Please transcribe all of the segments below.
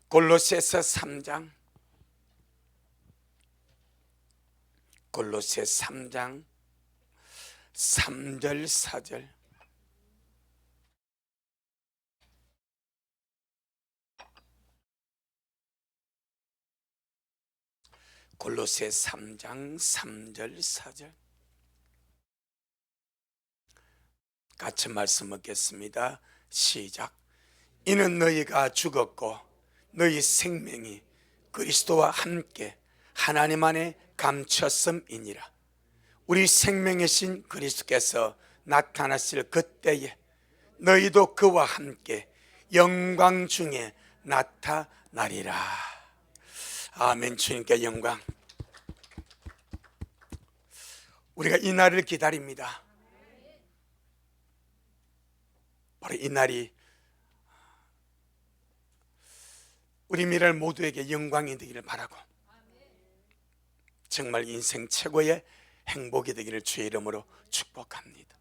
골로새서 3장 3절 4절 골로새 3장 3절 4절 같이 말씀 읽겠습니다. 시작. 이는 너희가 죽었고 너희 생명이 그리스도와 함께 하나님 안에 감췄음이니라. 우리 생명이신 그리스도께서 나타나실 그때에 너희도 그와 함께 영광 중에 나타나리라. 아멘. 주님께 영광. 우리가 이 날을 기다립니다. 바로 이 날이 우리 미래 모두에게 영광이 되기를 바라고, 정말 인생 최고의 행복이 되기를 주의 이름으로 축복합니다.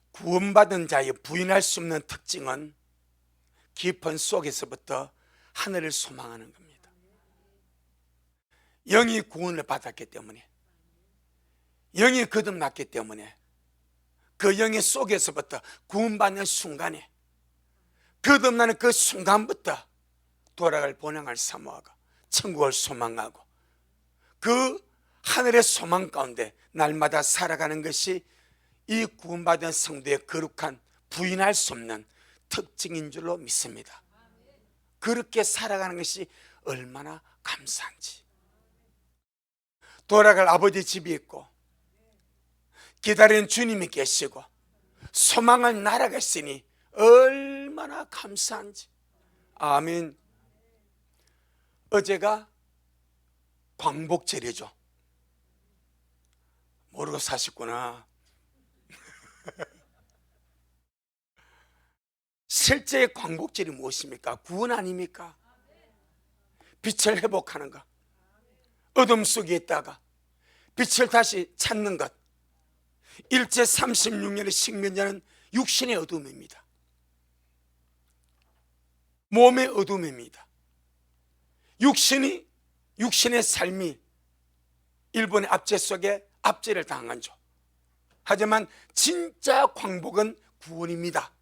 구원받은 자의 부인할 수 없는 특징은 깊은 속에서부터 하늘을 소망하는 겁니다. 영이 구원을 받았기 때문에, 영이 거듭났기 때문에 그 영의 속에서부터 구원받는 순간에, 거듭나는 그 순간부터 돌아갈 본향을 사모하고 천국을 소망하고 그 하늘의 소망 가운데 날마다 살아가는 것이 이 구원받은 성도의 거룩한 부인할 수 없는 특징인 줄로 믿습니다. 그렇게 살아가는 것이 얼마나 감사한지. 돌아갈 아버지 집이 있고 기다리는 주님이 계시고 소망할 나라가 있으니 얼마나 감사한지. 아멘. 어제가 광복절이죠. 모르고 사셨구나. 실제의 광복절이 무엇입니까? 구원 아닙니까? 빛을 회복하는 것, 어둠 속에 있다가 빛을 다시 찾는 것. 일제 36년의 식민자는 육신의 어둠입니다. 몸의 어둠입니다. 육신의 삶이 일본의 압제 속에 압제를 당한죠. 하지만 진짜 광복은 구원입니다.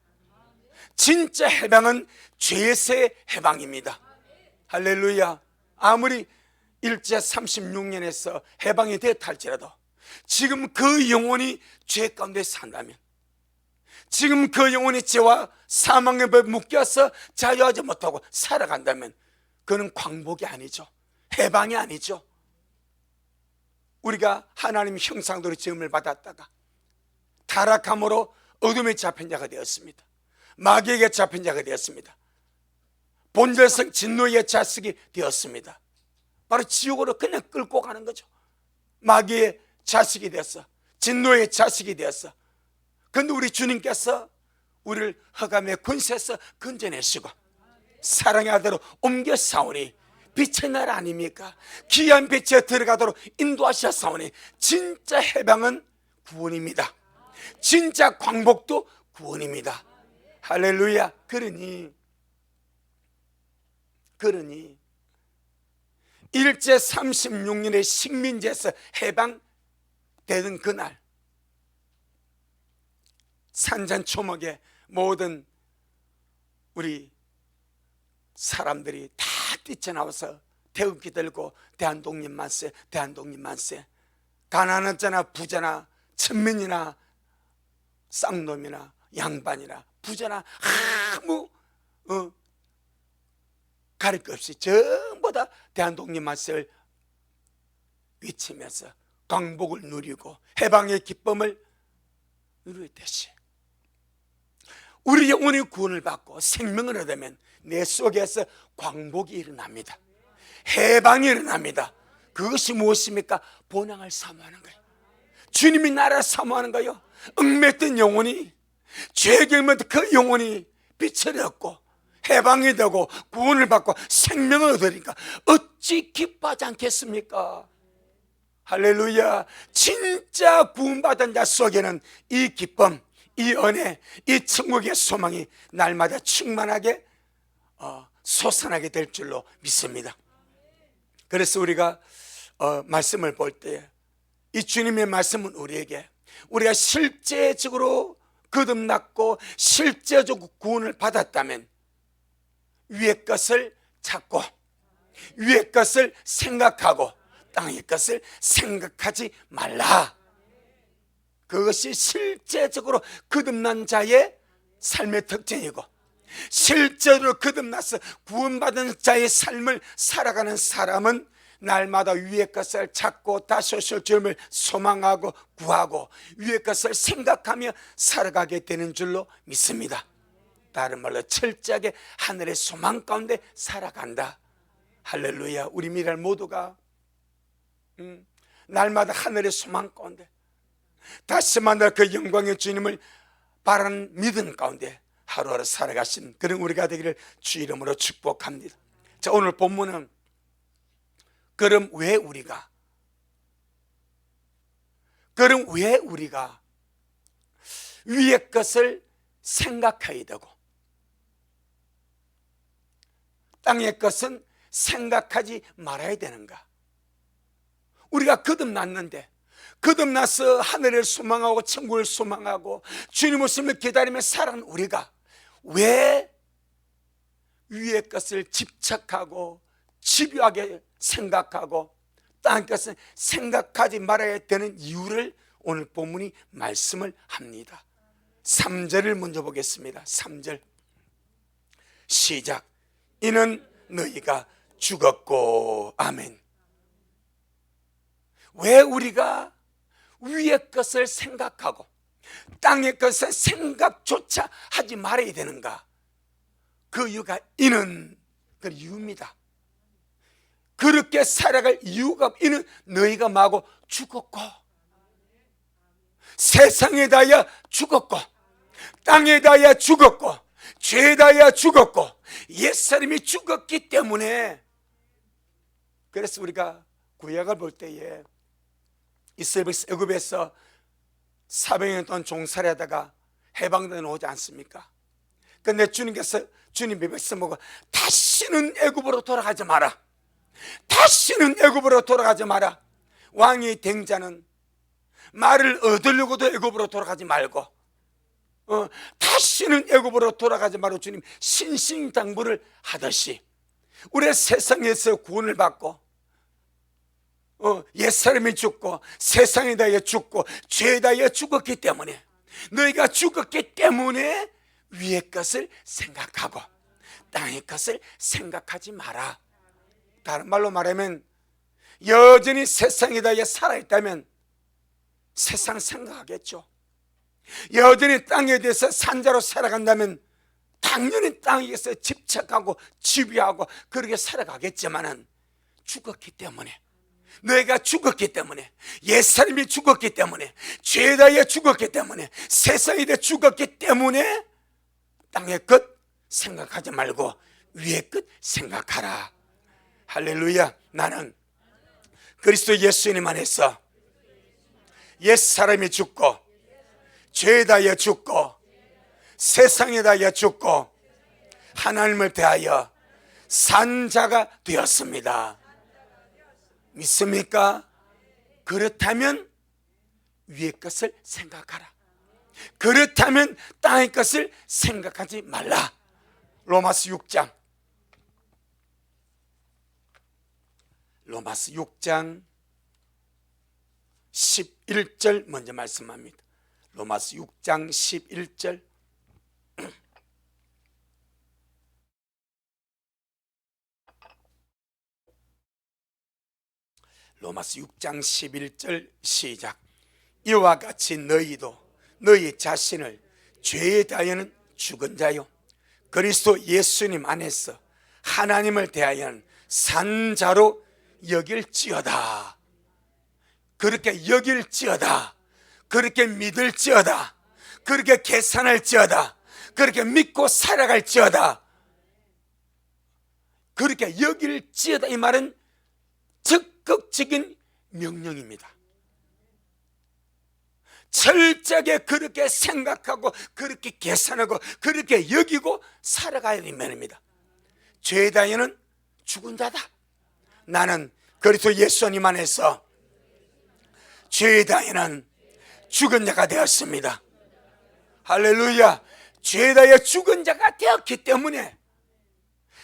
진짜 해방은 죄에서의 해방입니다. 할렐루야. 아무리 일제 36년에서 해방이 되었다 할지라도 지금 그 영혼이 죄 가운데 산다면, 지금 그 영혼이 죄와 사망의 법에 묶여서 자유하지 못하고 살아간다면 그는 광복이 아니죠. 해방이 아니죠. 우리가 하나님의 형상대로 지음을 받았다가 타락함으로 어둠에 잡힌 자가 되었습니다. 마귀에게 잡힌 자가 되었습니다. 본질성 진노의 자식이 되었습니다. 바로 지옥으로 그냥 끌고 가는 거죠. 마귀의 자식이 되었어. 진노의 자식이 되었어. 그런데 우리 주님께서 우리를 흑암의 권세에서 건져내시고 사랑의 아들로 옮겨 사오니 빛의 나라 아닙니까? 귀한 빛에 들어가도록 인도하셨사오니 진짜 해방은 구원입니다. 진짜 광복도 구원입니다. 할렐루야. 그러니 일제 36년의 식민지에서 해방되는 그날, 산전초목에 모든 우리 사람들이 다 뛰쳐나와서 태극기 들고 대한독립 만세, 대한독립 만세. 가난한 자나 부자나 천민이나 쌍놈이나 양반이나 부자나 아무 가릴 것 없이 전부 다 대한독립 만세를 외치면서 광복을 누리고 해방의 기쁨을 누리듯이 우리 영혼이 구원을 받고 생명을 얻으면 내 속에서 광복이 일어납니다. 해방이 일어납니다. 그것이 무엇입니까? 본향을 사모하는 거예요. 주님이 나라를 사모하는 거예요. 얽매였던 영혼이, 죄에 결면던 그 영혼이 빛을 얻고 해방이 되고 구원을 받고 생명을 얻으니까 어찌 기뻐하지 않겠습니까? 할렐루야. 진짜 구원받은 자 속에는 이 기쁨, 이 은혜, 이 천국의 소망이 날마다 충만하게 솟아나게 될 줄로 믿습니다. 그래서 우리가 말씀을 볼 때 이 주님의 말씀은 우리가 실제적으로 거듭났고 실제적으로 구원을 받았다면 위의 것을 찾고 위의 것을 생각하고 땅의 것을 생각하지 말라. 그것이 실제적으로 거듭난 자의 삶의 특징이고, 실제로 거듭나서 구원받은 자의 삶을 살아가는 사람은 날마다 위의 것을 찾고 다시 오실 주님을 소망하고 구하고 위의 것을 생각하며 살아가게 되는 줄로 믿습니다. 다른 말로 철저하게 하늘의 소망 가운데 살아간다. 할렐루야. 우리 미랄 모두가 날마다 하늘의 소망 가운데 다시 만날 그 영광의 주님을 바라는 믿음 가운데 하루하루 살아가신 그런 우리가 되기를 주 이름으로 축복합니다. 자, 오늘 본문은 그럼 왜 우리가 위의 것을 생각해야 되고 땅의 것은 생각하지 말아야 되는가? 우리가 거듭났는데 거듭나서 하늘을 소망하고 천국을 소망하고 주님 오심을 기다리며 살아가는 우리가 왜 위의 것을 집착하고 집요하게 생각하고 땅의 것은 생각하지 말아야 되는 이유를 오늘 본문이 말씀을 합니다. 3절을 먼저 보겠습니다. 3절 시작. 이는 너희가 죽었고. 아멘. 왜 우리가 위의 것을 생각하고 땅의 것을 생각조차 하지 말아야 되는가? 그 이유가 이는 그 이유입니다. 그렇게 살아갈 이유가 이는 너희가 마고 죽었고 세상에 다야 죽었고 땅에 다야 죽었고 죄에 다야 죽었고 옛사람이 죽었기 때문에, 그래서 우리가 구약을 볼 때에 이스라엘 애굽에서 400년 동안 종살이하다가 해방되어 오지 않습니까? 그런데 주님께서 주님의 백성 보고 다시는 애굽으로 돌아가지 마라. 다시는 애굽으로 돌아가지 마라. 왕이 된 자는 말을 얻으려고도 애굽으로 돌아가지 말고 다시는 애굽으로 돌아가지 말고 주님 신신당부를 하듯이 우리가 세상에서 구원을 받고 옛사람이 죽고 세상에 다해 죽고 죄에 다해 죽었기 때문에, 너희가 죽었기 때문에 위의 것을 생각하고 땅의 것을 생각하지 마라. 다른 말로 말하면 여전히 세상에 다해 살아있다면 세상 생각하겠죠. 여전히 땅에 대해서 산자로 살아간다면 당연히 땅에 대해서 집착하고 집요하고 그렇게 살아가겠지만은 죽었기 때문에, 너희가 죽었기 때문에, 옛사람이 죽었기 때문에, 죄에 대해 죽었기 때문에, 세상에 대해 죽었기 때문에 땅의 것 생각하지 말고 위의 것 생각하라. 할렐루야. 나는 그리스도 예수님 안에서 옛사람이 죽고 죄에 대하여 죽고 세상에 대하여 죽고 하나님을 대하여 산 자가 되었습니다. 믿습니까? 그렇다면 위의 것을 생각하라. 그렇다면 땅의 것을 생각하지 말라. 로마서 6장 11절 먼저 말씀합니다. 로마서 6장 11절 로마서 6장 11절 시작. 이와 같이 너희도 너희 자신을 죄에 대하여는 죽은 자요 그리스도 예수님 안에서 하나님을 대하여는 산 자로 여길지어다. 그렇게 여길지어다. 그렇게 믿을지어다. 그렇게 계산할지어다. 그렇게 믿고 살아갈지어다. 그렇게 여길지어다. 이 말은 적극적인 명령입니다. 철저하게 그렇게 생각하고 그렇게 계산하고 그렇게 여기고 살아가야 되는 면입니다. 죄의 다이어는 죽은 자다. 나는 그리스도 예수 안에서 죄의 다이어는 죽은 자가 되었습니다. 할렐루야. 죄의 다이어 죽은 자가 되었기 때문에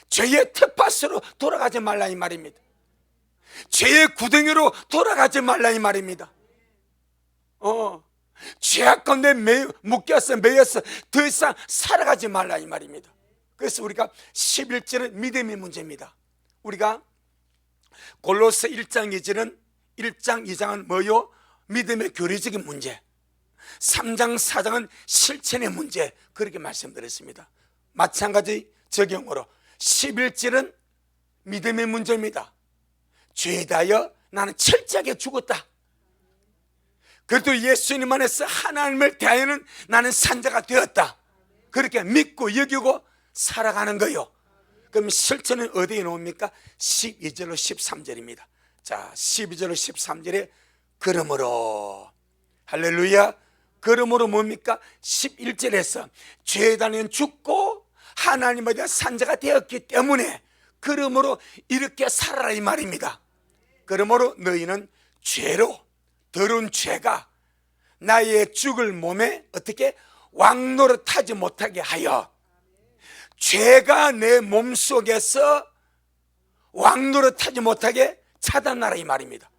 죄의 텃밭으로 돌아가지 말라 이 말입니다. 죄의 구덩이로 돌아가지 말라 이 말입니다. 죄악 가운데 묶여서 매여서 더 이상 살아가지 말라 이 말입니다. 그래서 우리가 11절은 믿음의 문제입니다. 우리가 골로새 1장 2절은 1장 2장은 뭐요? 믿음의 교리적인 문제, 3장 4장은 실천의 문제, 그렇게 말씀드렸습니다. 마찬가지 적용으로 11절은 믿음의 문제입니다. 죄에 대하여 나는 철저하게 죽었다. 그래도 예수님 안에서 하나님을 대하여는 나는 산자가 되었다. 그렇게 믿고 여기고 살아가는 거요. 그럼 실천은 어디에 놓습니까? 12절로 13절입니다. 자, 12절로 13절에 그러므로, 할렐루야, 그러므로 뭡니까? 11절에서 죄에 대하여는 죽고 하나님에 대한 산자가 되었기 때문에 그러므로 이렇게 살아라 이 말입니다. 그러므로 너희는 죄로, 더러운 죄가 나의 죽을 몸에 어떻게 왕노릇하지 못하게 하여, 죄가 내 몸속에서 왕노릇하지 못하게 차단하라 이 말입니다.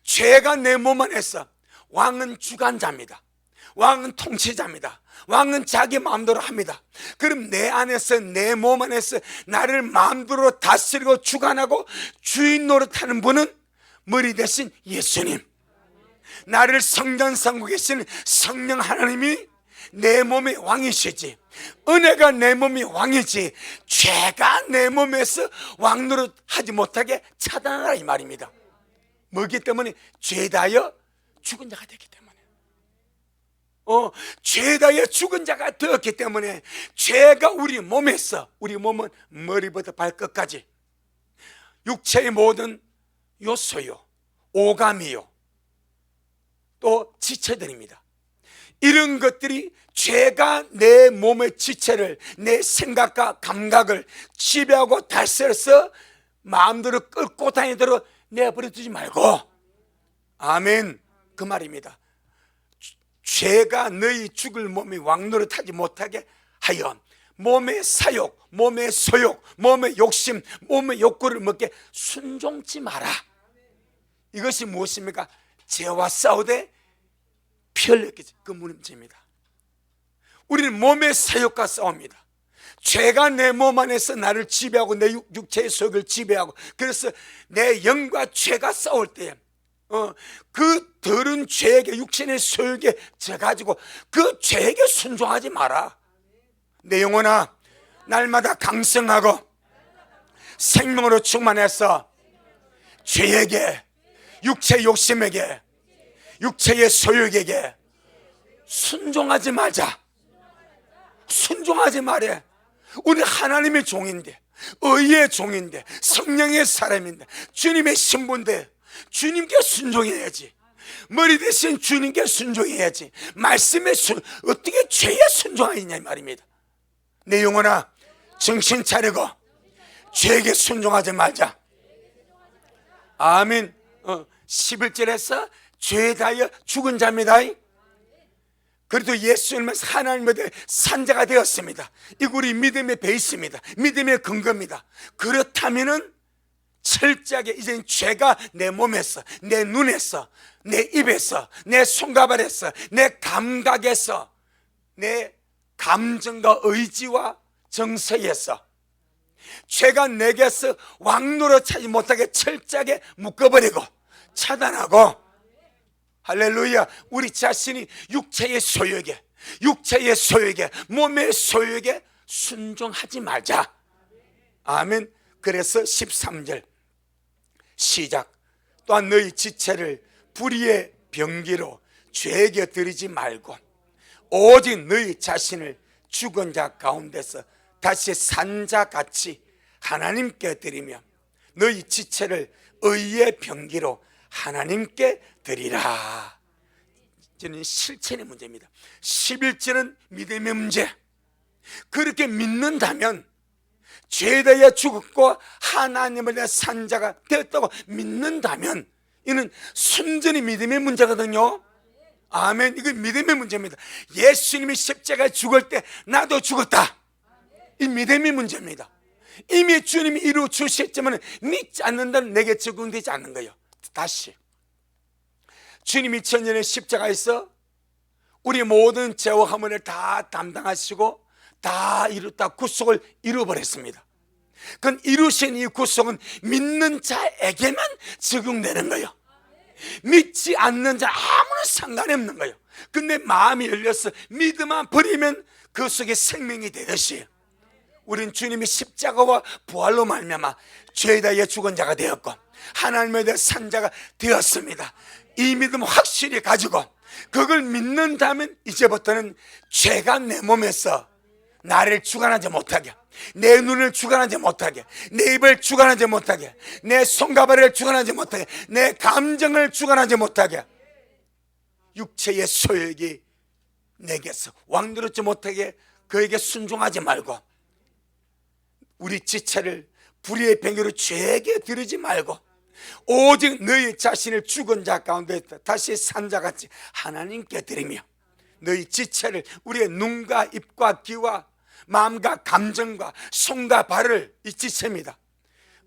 죄가 내 몸 안에서, 왕은 주관자입니다. 왕은 통치자입니다. 왕은 자기 마음대로 합니다. 그럼 내 안에서, 내 몸 안에서 나를 마음대로 다스리고 주관하고 주인 노릇하는 분은 머리 대신 예수님, 나를 성전 삼고 계시는 성령 하나님이 내 몸의 왕이시지, 은혜가 내 몸이 왕이지, 죄가 내 몸에서 왕노릇하지 못하게 차단하라 이 말입니다. 뭐기 때문에? 죄에 대하여 죽은 자가 되기 때문에. 죄에 대하여 죽은 자가 되었기 때문에 죄가 우리 몸에서, 우리 몸은 머리부터 발끝까지 육체의 모든 요소요, 오감이요, 또 지체들입니다. 이런 것들이 죄가 내 몸의 지체를, 내 생각과 감각을 지배하고 다스려서 마음대로 끌고 다니도록 내버려 두지 말고, 아멘, 그 말입니다. 죄가 너희 죽을 몸이 왕노릇하지 못하게 하여 몸의 사욕, 몸의 소욕, 몸의 욕심, 몸의 욕구를 먹게 순종치 마라. 이것이 무엇입니까? 죄와 싸우되 피 흘렸기, 그 문제입니다. 우리는 몸의 사욕과 싸웁니다. 죄가 내 몸 안에서 나를 지배하고 내 육체의 소욕을 지배하고, 그래서 내 영과 죄가 싸울 때 그 더러운 죄에게, 육신의 소욕에 져가지고 그 죄에게 순종하지 마라. 내 영혼아, 날마다 강성하고 생명으로 충만해서 죄에게, 육체의 욕심에게, 육체의 소욕에게 순종하지 말자. 순종하지 말해. 우리 하나님의 종인데, 의의 종인데, 성령의 사람인데, 주님의 신부인데 주님께 순종해야지. 머리 대신 주님께 순종해야지. 말씀에 어떻게 죄에 순종하느냐 이 말입니다. 내 영혼아, 정신 차리고 죄에게 순종하지 말자. 아멘. 11절에서 죄에 대하여 죽은 자입니다. 그래도 예수님은 하나님에 대해 산자가 되었습니다. 이거 우리 믿음의 베이스입니다. 믿음의 근거입니다. 그렇다면은 철저하게 이제 죄가 내 몸에서, 내 눈에서, 내 입에서, 내 손가발에서, 내 감각에서, 내 감정과 의지와 정서에서 죄가 내게서 왕노릇하지 못하게 철저하게 묶어버리고 차단하고, 할렐루야, 우리 자신이 육체의 소욕에, 육체의 소욕에, 몸의 소욕에 순종하지 말자. 아멘. 그래서 13절 시작. 또한 너희 지체를 불의의 병기로 죄에게 드리지 말고 오직 너희 자신을 죽은 자 가운데서 다시 산 자같이 하나님께 드리며 너희 지체를 의의 병기로 하나님께 드리라. 저는 실천의 문제입니다. 11절은 믿음의 문제. 그렇게 믿는다면 죄에 대해 죽었고 하나님을 대해 산 자가 되었다고 믿는다면 이는 순전히 믿음의 문제거든요. 아멘. 이건 믿음의 문제입니다. 예수님이 십자가에 죽을 때 나도 죽었다, 이 믿음의 문제입니다. 이미 주님이 이루어 주셨지만 믿지 않는다는 내게 적용되지 않는 거예요. 다시, 주님이 천년의 십자가에서 우리 모든 죄와 허물을 다 담당하시고 다 이뤘다, 구속을 이루어버렸습니다. 그건 이루신 이 구속은 믿는 자에게만 적용되는 거예요. 믿지 않는 자 아무런 상관이 없는 거예요. 근데 마음이 열려서 믿음만 버리면 그 속에 생명이 되듯이 우린 주님이 십자가와 부활로 말미암아 죄에 대해 죽은 자가 되었고 하나님에 대해 산 자가 되었습니다. 이 믿음 확실히 가지고 그걸 믿는다면 이제부터는 죄가 내 몸에서 나를 주관하지 못하게, 내 눈을 주관하지 못하게, 내 입을 주관하지 못하게, 내 손과 발을 주관하지 못하게, 내 감정을 주관하지 못하게, 육체의 소욕이 내게서 왕노릇지 못하게 그에게 순종하지 말고 우리 지체를 불의의 병으로 죄에게 드리지 말고 오직 너희 자신을 죽은 자 가운데 다시 산 자같이 하나님께 드리며 너희 지체를, 우리의 눈과 입과 귀와 마음과 감정과 손과 발을, 이 지체입니다,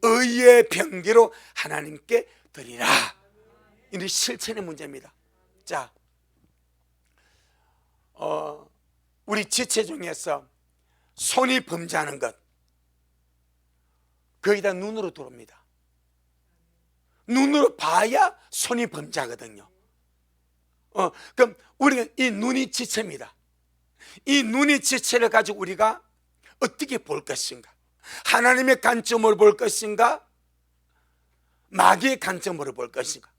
의의 병기로 하나님께 드리라. 이는 실천의 문제입니다. 자, 우리 지체 중에서 손이 범죄하는 것 거의 다 눈으로 들어옵니다. 눈으로 봐야 손이 범죄하거든요. 그럼 우리가 이 눈이 지체입니다. 이 눈이 지체를 가지고 우리가 어떻게 볼 것인가? 하나님의 관점으로 볼 것인가? 마귀의 관점으로 볼 것인가?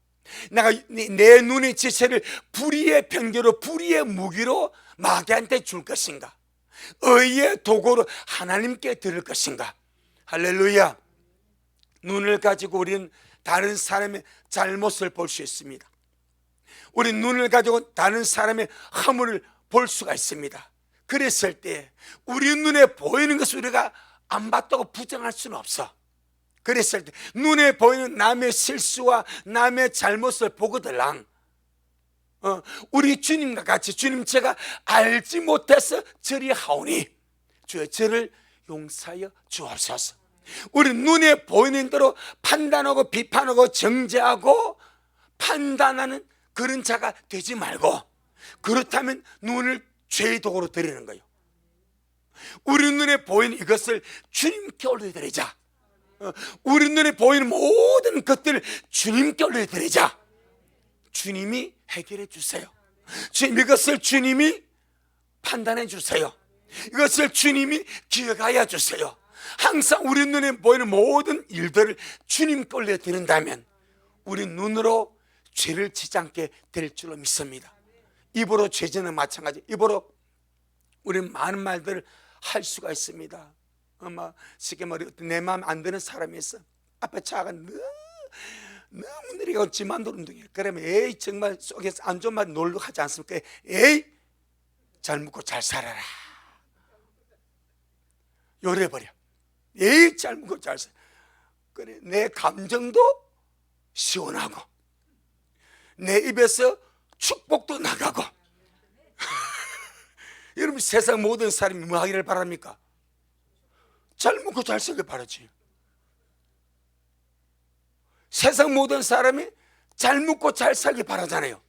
내가 내 눈의 지체를 불의의 병기로, 불의의 무기로 마귀한테 줄 것인가? 의의 도구로 하나님께 드릴 것인가? 할렐루야. 눈을 가지고 우리는 다른 사람의 잘못을 볼 수 있습니다. 우리 눈을 가지고 다른 사람의 허물을 볼 수가 있습니다. 그랬을 때 우리 눈에 보이는 것을 우리가 안 봤다고 부정할 수는 없어. 그랬을 때 눈에 보이는 남의 실수와 남의 잘못을 보거들랑 우리 주님과 같이 주님, 제가 알지 못해서 저리 하오니 주여 저를 용서하여 주옵소서. 우리 눈에 보이는 대로 판단하고 비판하고 정죄하고 판단하는 그런 자가 되지 말고, 그렇다면 눈을 죄의 도구로 드리는 거예요. 우리 눈에 보이는 이것을 주님께 올려드리자. 우리 눈에 보이는 모든 것들을 주님께 올려드리자. 주님이 해결해 주세요. 주님, 이것을 주님이 판단해 주세요. 이것을 주님이 기억하여 주세요. 항상 우리 눈에 보이는 모든 일들을 주님께 올려드린다면 우리 눈으로 죄를 지지 않게 될 줄로 믿습니다. 입으로 죄지는 마찬가지. 입으로 우리는 많은 말들을 할 수가 있습니다. 쉽게 말해 내 마음 안 드는 사람이 있어. 앞에 차가 너무 느리고 지만 도는둥이야. 그러면 에이 정말 속에서 안 좋은 말 놀러 하지 않습니까? 에이 잘 묻고 잘 살아라. 요래버려. 에이 잘 묻고 잘 살아. 그래, 내 감정도 시원하고 내 입에서 축복도 나가고 여러분, 세상 모든 사람이 뭐 하기를 바랍니까? 잘 먹고 잘 살길 바라지. 세상 모든 사람이 잘 먹고 잘 살길 바라잖아요.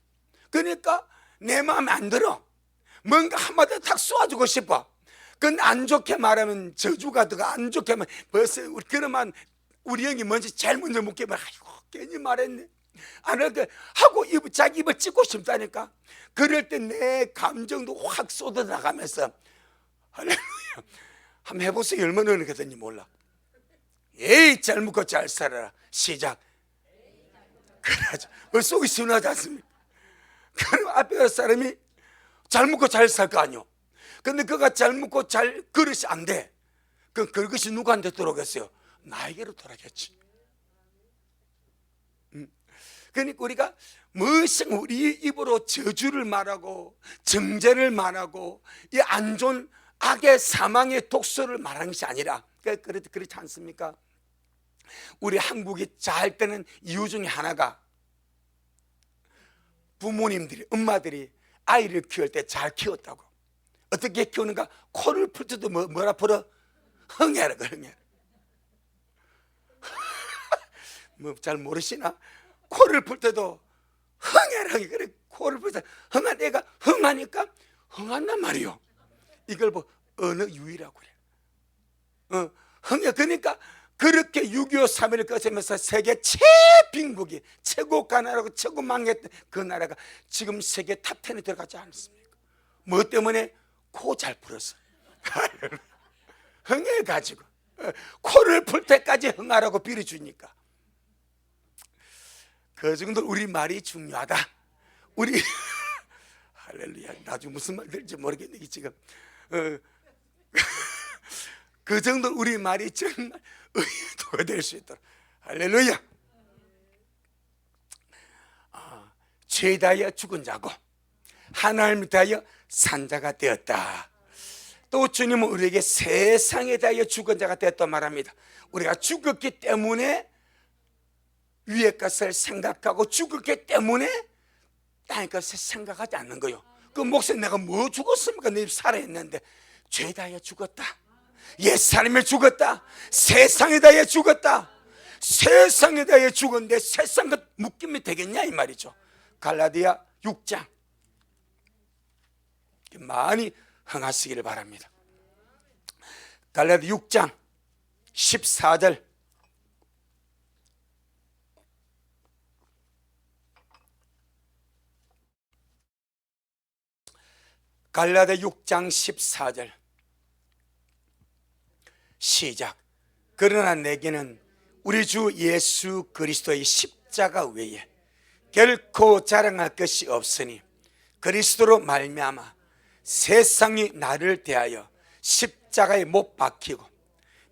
그러니까 내 마음에 안 들어. 뭔가 한마디 탁 쏘아주고 싶어. 그건 안 좋게 말하면 저주가 들어가. 안 좋게 말하면 벌써 그러면 우리 형이 먼저 제일 먼저 묻게 말해. 아이고 괜히 말했네. 안 할게 하고 자기 입을 찢고 싶다니까. 그럴 때 내 감정도 확 쏟아나가면서 할렐루야. 한번 해보세요. 얼마나 어렵겠는지 몰라. 에이 잘 먹고 잘 살아라. 시작. 그러죠. 속이 시원하지 않습니까? 그럼 앞에 사람이 잘 먹고 잘 살 거 아니요. 근데 그가 잘 먹고 잘 그릇이 안 돼. 그럼 그것이 누구한테 들어오겠어요? 나에게로 돌아겠지. 그러니까 우리가 무엇이 우리 입으로 저주를 말하고 정죄를 말하고 이 안 좋은 악의 사망의 독소를 말하는 것이 아니라, 그렇지 않습니까? 우리 한국이 잘 되는 이유 중에 하나가 부모님들이, 엄마들이 아이를 키울 때 잘 키웠다고. 어떻게 키우는가? 코를 풀 때도 뭐라 풀어? 흥해라, 흥해라. 뭐 잘 모르시나? 코를 풀 때도 흥해라, 그래. 코를 풀 때 흥한 애가 흥하니까 흥한단 말이요. 이걸 뭐 어느 유의라고 그래. 흥해. 그러니까 그렇게 6.25 3.1을 거치면서 세계 최빈국이, 최고 가난하고 최고 망했던 그 나라가 지금 세계 탑10에 들어가지 않습니까? 뭐 때문에? 코 잘 풀었어. 흥해가지고 코를 풀 때까지 흥하라고 빌어주니까. 그 정도 우리 말이 중요하다. 우리 할렐루야. 나중에 무슨 말 될지 모르겠네 지금. 그 정도 우리 말이 정말 의도가 될 수 있도록. 할렐루야. 죄에 대하여 죽은 자고 하나님에 대하여 산 자가 되었다. 또 주님은 우리에게 세상에 대하여 죽은 자가 되었다 말합니다. 우리가 죽었기 때문에 위의 것을 생각하고 죽었기 때문에 땅의 것을 생각하지 않는 거요. 그 목사님, 내가 뭐 죽었습니까? 내 살아있는데. 죄에 대하여 죽었다. 옛사람에 죽었다. 세상에 대하여 죽었다. 세상에 대하여 죽었는데 세상과 묶이면 되겠냐 이 말이죠. 갈라디아 6장 많이 흥하시기를 바랍니다. 갈라디아 6장 14절. 갈라디아 6장 14절 시작. 그러나 내게는 우리 주 예수 그리스도의 십자가 외에 결코 자랑할 것이 없으니 그리스도로 말미암아 세상이 나를 대하여 십자가에 못 박히고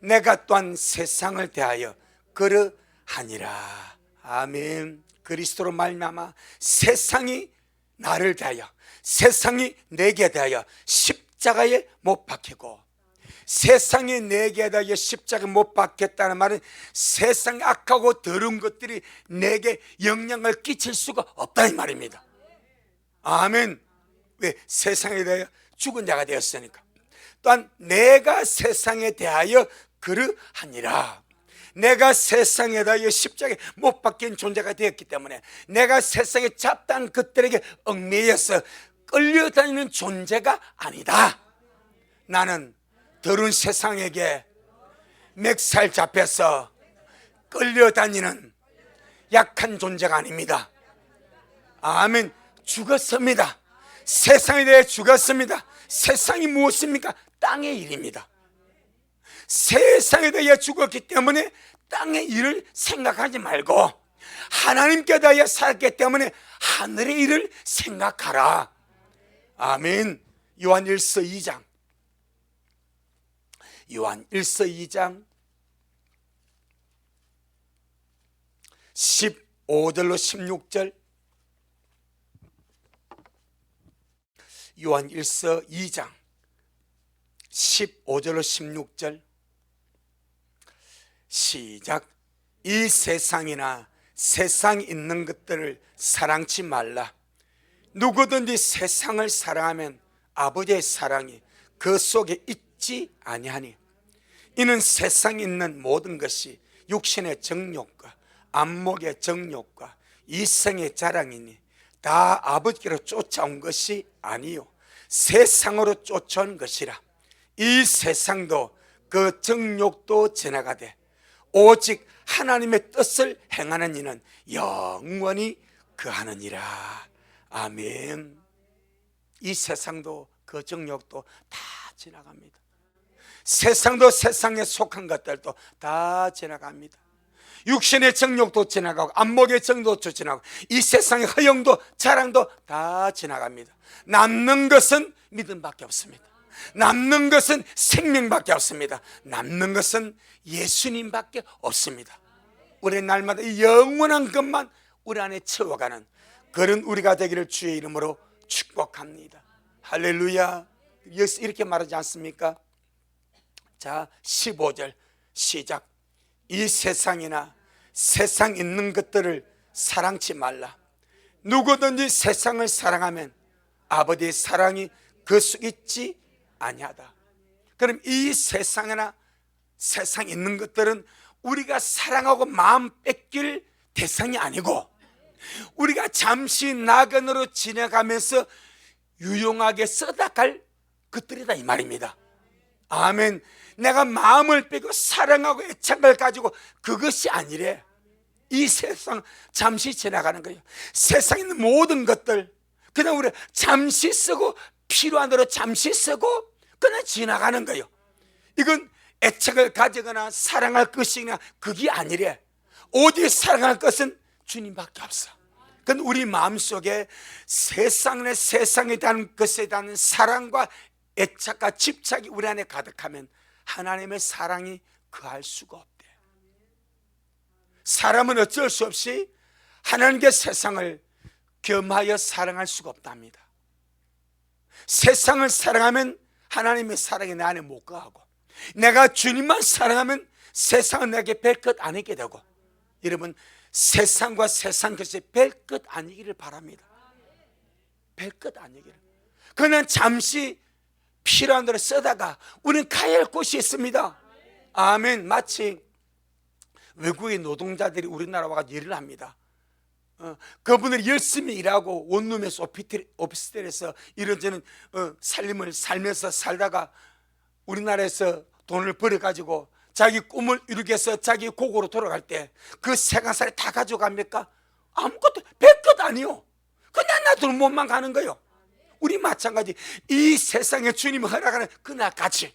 내가 또한 세상을 대하여 그러하니라. 아멘. 그리스도로 말미암아 세상이 나를 대하여, 세상이 내게 대하여 십자가에 못 박히고, 세상이 내게 대하여 십자가에 못 박혔다는 말은 세상의 악하고 더러운 것들이 내게 영향을 끼칠 수가 없다는 말입니다. 아멘. 왜? 세상에 대하여 죽은 자가 되었으니까. 또한 내가 세상에 대하여 그러하니라. 내가 세상에 대하여 십자가에 못 박힌 존재가 되었기 때문에 내가 세상에 잡다한 것들에게 얽매여서 끌려다니는 존재가 아니다. 나는 더러운 세상에게 멱살 잡혀서 끌려다니는 약한 존재가 아닙니다. 아멘. 죽었습니다. 세상에 대해 죽었습니다. 세상이 무엇입니까? 땅의 일입니다. 세상에 대해 죽었기 때문에 땅의 일을 생각하지 말고 하나님께 대하여 살았기 때문에 하늘의 일을 생각하라. 아멘. 요한 1서 2장, 요한 1서 2장 15절로 16절, 요한 1서 2장 15절로 16절 시작. 이 세상이나 세상에 있는 것들을 사랑치 말라. 누구든지 세상을 사랑하면 아버지의 사랑이 그 속에 있지 아니하니, 이는 세상에 있는 모든 것이 육신의 정욕과 안목의 정욕과 이성의 자랑이니 다 아버지께로 쫓아온 것이 아니요 세상으로 쫓아온 것이라. 이 세상도 그 정욕도 지나가되 오직 하나님의 뜻을 행하는 이는 영원히 거하느니라. 아멘. 이 세상도 그 정욕도 다 지나갑니다. 세상도 세상에 속한 것들도 다 지나갑니다. 육신의 정욕도 지나가고 안목의 정욕도 지나가고 이 세상의 허영도 자랑도 다 지나갑니다. 남는 것은 믿음밖에 없습니다. 남는 것은 생명밖에 없습니다. 남는 것은 예수님밖에 없습니다. 우리 날마다 영원한 것만 우리 안에 채워가는 그런 우리가 되기를 주의 이름으로 축복합니다. 할렐루야. 여기서 이렇게 말하지 않습니까? 자, 15절 시작. 이 세상이나 세상 있는 것들을 사랑치 말라. 누구든지 세상을 사랑하면 아버지의 사랑이 그 속에 있지 아니하다. 그럼 이 세상이나 세상 있는 것들은 우리가 사랑하고 마음 뺏길 대상이 아니고 우리가 잠시 낙원으로 지나가면서 유용하게 써다갈 것들이다 이 말입니다. 아멘. 내가 마음을 빼고 사랑하고 애착을 가지고 그것이 아니래. 이 세상 잠시 지나가는 거예요. 세상에 있는 모든 것들 그냥 우리 잠시 쓰고 필요한 대로 잠시 쓰고 그냥 지나가는 거예요. 이건 애착을 가지거나 사랑할 것이냐 그게 아니래. 오직 사랑할 것은 주님밖에 없어. 그건 우리 마음속에 세상에 대한 것에 대한 사랑과 애착과 집착이 우리 안에 가득하면 하나님의 사랑이 거할 수가 없대. 사람은 어쩔 수 없이 하나님께 세상을 겸하여 사랑할 수가 없답니다. 세상을 사랑하면 하나님의 사랑이 내 안에 못 거하고 내가 주님만 사랑하면 세상은 내게 별 것 아니게 되고 여러분 세상과 세상 것이 별 것 아니기를 바랍니다. 별 것 아니기를. 그는 잠시 필요한 대로 쓰다가 우리는 가야 할 곳이 있습니다. 아멘. 마치 외국의 노동자들이 우리나라 와서 일을 합니다. 그분들이 열심히 일하고 원룸에서 오피스텔에서 이런저런 삶을 살면서 살다가 우리나라에서 돈을 벌어가지고 자기 꿈을 이루기 위해서 자기 고국으로 돌아갈 때 그 세간살이 다 가져갑니까? 아무것도 별것 아니요. 그냥 놔두는 몸만 가는 거예요. 우리 마찬가지 이 세상에 주님이 허락하는 그날까지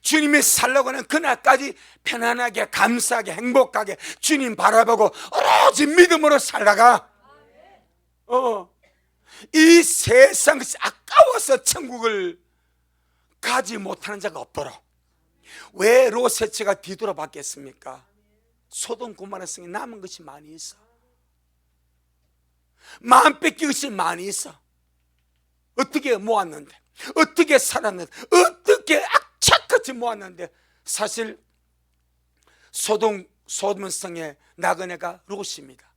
주님이 살라고 하는 그날까지 편안하게 감사하게 행복하게 주님 바라보고 오로지 믿음으로 살다가 이 세상 것이 아까워서 천국을 가지 못하는 자가 없도록. 왜 롯세처가 뒤돌아봤겠습니까? 소돔 고모라 성에 남은 것이 많이 있어. 마음 뺏길 것이 많이 있어. 어떻게 모았는데 어떻게 살았는데 어떻게 악착같이 모았는데 사실 소돔 성의 나그네가 롯입니다.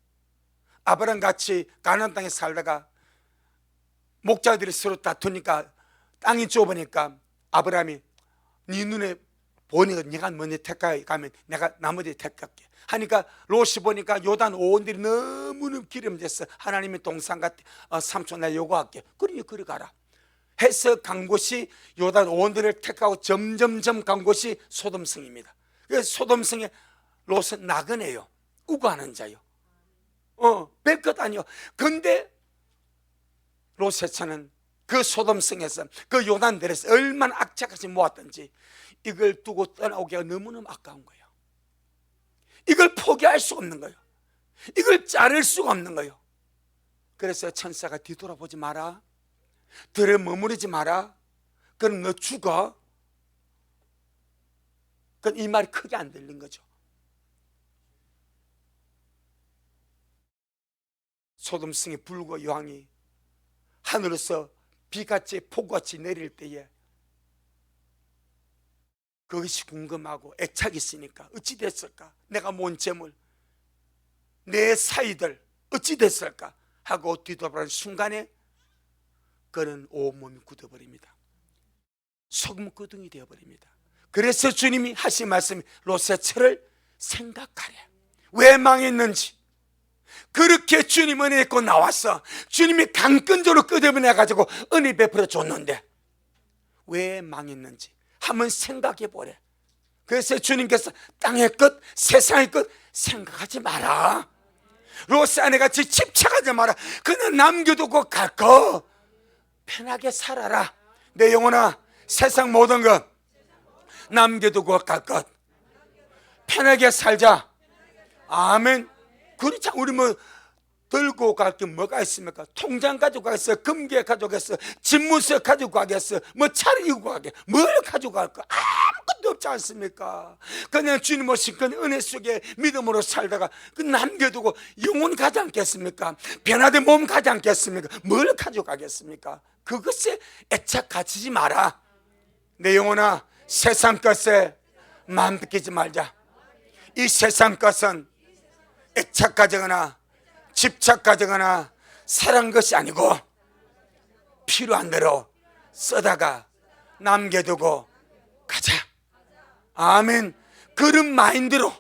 아브라함 같이 가나안 땅에 살다가 목자들이 서로 다투니까 땅이 좁으니까 아브라함이 네 눈에 보니까 네가 먼저 택하게 가면 내가 나머지 택할게 하니까 롯이 보니까 요단 오온들이 너무너무 기름졌어. 하나님의 동산 같아. 3초 내가 요구할게. 그러니 그리 가라 해서 간 곳이 요단 오온들을 택하고 점점점 간 곳이 소돔성입니다. 그래서 소돔성에 롯은 나그네요. 우고하는 자요. 별것 아니요. 근데 롯의 차는 그 소돔성에서 그 요단들에서 얼마나 악착같이 모았던지 이걸 두고 떠나오기가 너무너무 아까운 거예요. 이걸 포기할 수 없는 거예요. 이걸 자를 수가 없는 거예요. 그래서 천사가 뒤돌아보지 마라. 들에 머무르지 마라. 그럼 너 죽어. 그럼 이 말이 크게 안 들린 거죠. 소돔성의 불과 여왕이 하늘에서 비같이 폭같이 내릴 때에 그것이 궁금하고 애착이 있으니까 어찌 됐을까? 내가 모은 재물 내 사이들 어찌 됐을까? 하고 뒤돌아보는 순간에 그는 온몸이 굳어버립니다. 소금구덩이 되어버립니다. 그래서 주님이 하신 말씀이 롯의 처를 생각하래. 왜 망했는지. 그렇게 주님 은혜 있고 나왔어. 주님이 강권적으로 끄집어내가지고 은혜 베풀어 줬는데 왜 망했는지 한번 생각해 보래. 그래서 주님께서 땅의 것 세상의 것 생각하지 마라. 롯의 아내같이 집착하지 마라. 그는 남겨두고 갈 거 편하게 살아라. 내 영혼아 세상 모든 것 남겨두고 갈 것 편하게 살자. 아멘. 그렇지. 우리 뭐 들고 갈 게 뭐가 있습니까? 통장 가지고 가겠어? 금괴 가지고 가겠어? 집문서 가지고 가겠어? 뭐 차를 입고 가겠어? 뭘 가지고 갈까? 아무것도 아무것도 없지 않습니까? 그냥 주님 오신 그 은혜 속에 믿음으로 살다가 그 남겨두고 영혼 가지 않겠습니까? 변화된 몸 가지 않겠습니까? 뭘 가져가겠습니까? 그것에 애착 가지지 마라. 내 영혼아, 세상 것에 마음 뺏기지 말자. 이 세상 것은 애착 가져거나 집착 가져거나 사랑한 것이 아니고 필요한 대로 쓰다가 남겨두고 가자. 아멘. 그런 마인드로,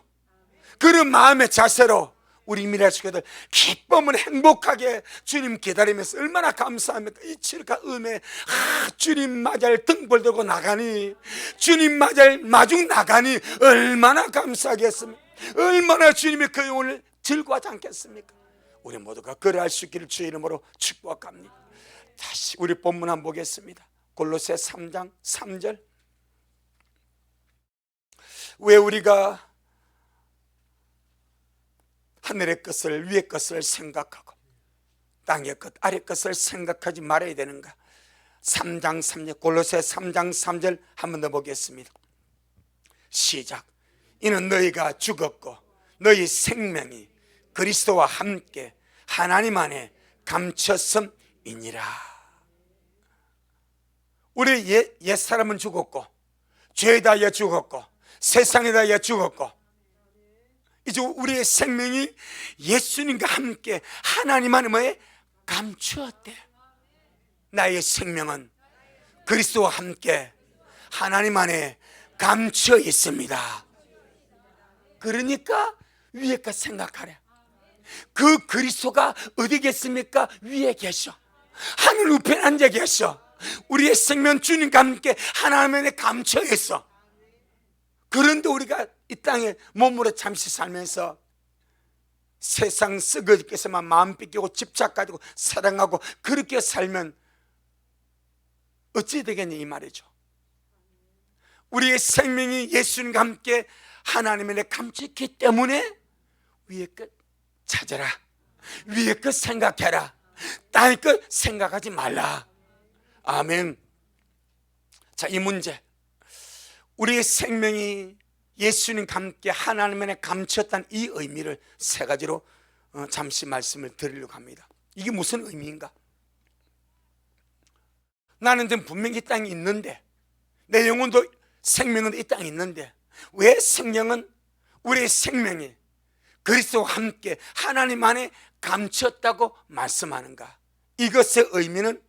그런 마음의 자세로 우리 미래 식구들 기쁨을 행복하게 주님 기다리면서 얼마나 감사합니까? 이 칠흑한 음에 주님 맞을 등불 들고 나가니, 주님 맞을 마중 나가니 얼마나 감사하겠습니까? 얼마나 주님의 그 영혼을 즐거워하지 않겠습니까? 우리 모두가 그러할 수 있기를 주의 이름으로 축복합니다. 다시 우리 본문 한번 보겠습니다. 골로새 3장 3절. 왜 우리가 하늘의 것을, 위의 것을 생각하고 땅의 것, 아래 것을 생각하지 말아야 되는가? 3장 3절, 골로새 3장 3절 한 번 더 보겠습니다. 시작. 이는 너희가 죽었고 너희 생명이 그리스도와 함께 하나님 안에 감췄음이니라. 우리 옛사람은 죽었고 죄에 대하여 죽었고 세상에 대하여 죽었고 이제 우리의 생명이 예수님과 함께 하나님 안에 감추었대. 나의 생명은 그리스도와 함께 하나님 안에 감추어 있습니다. 그러니까 위에 것 생각하래. 그 그리스도가 어디 계십니까? 위에 계셔. 하늘 우편에 앉아 계셔. 우리의 생명 주님과 함께 하나님 안에 감춰 있어. 그런데 우리가 이 땅에 몸으로 잠시 살면서 세상 썩어지게서만 마음 뺏기고 집착 가지고 사랑하고 그렇게 살면 어찌 되겠니 이 말이죠. 우리의 생명이 예수님과 함께 하나님 안에 감췄기 때문에 위의 것 찾아라. 위의 것 생각해라. 땅의 것 생각하지 말라. 아멘. 자, 이 문제, 우리의 생명이 예수님과 함께 하나님 안에 감췄다는 이 의미를 세 가지로 잠시 말씀을 드리려고 합니다. 이게 무슨 의미인가? 나는 지금 분명히 이 땅에 있는데, 내 영혼도 생명은 이 땅에 있는데 왜 성령은 우리의 생명이 그리스도와 함께 하나님 안에 감췄다고 말씀하는가? 이것의 의미는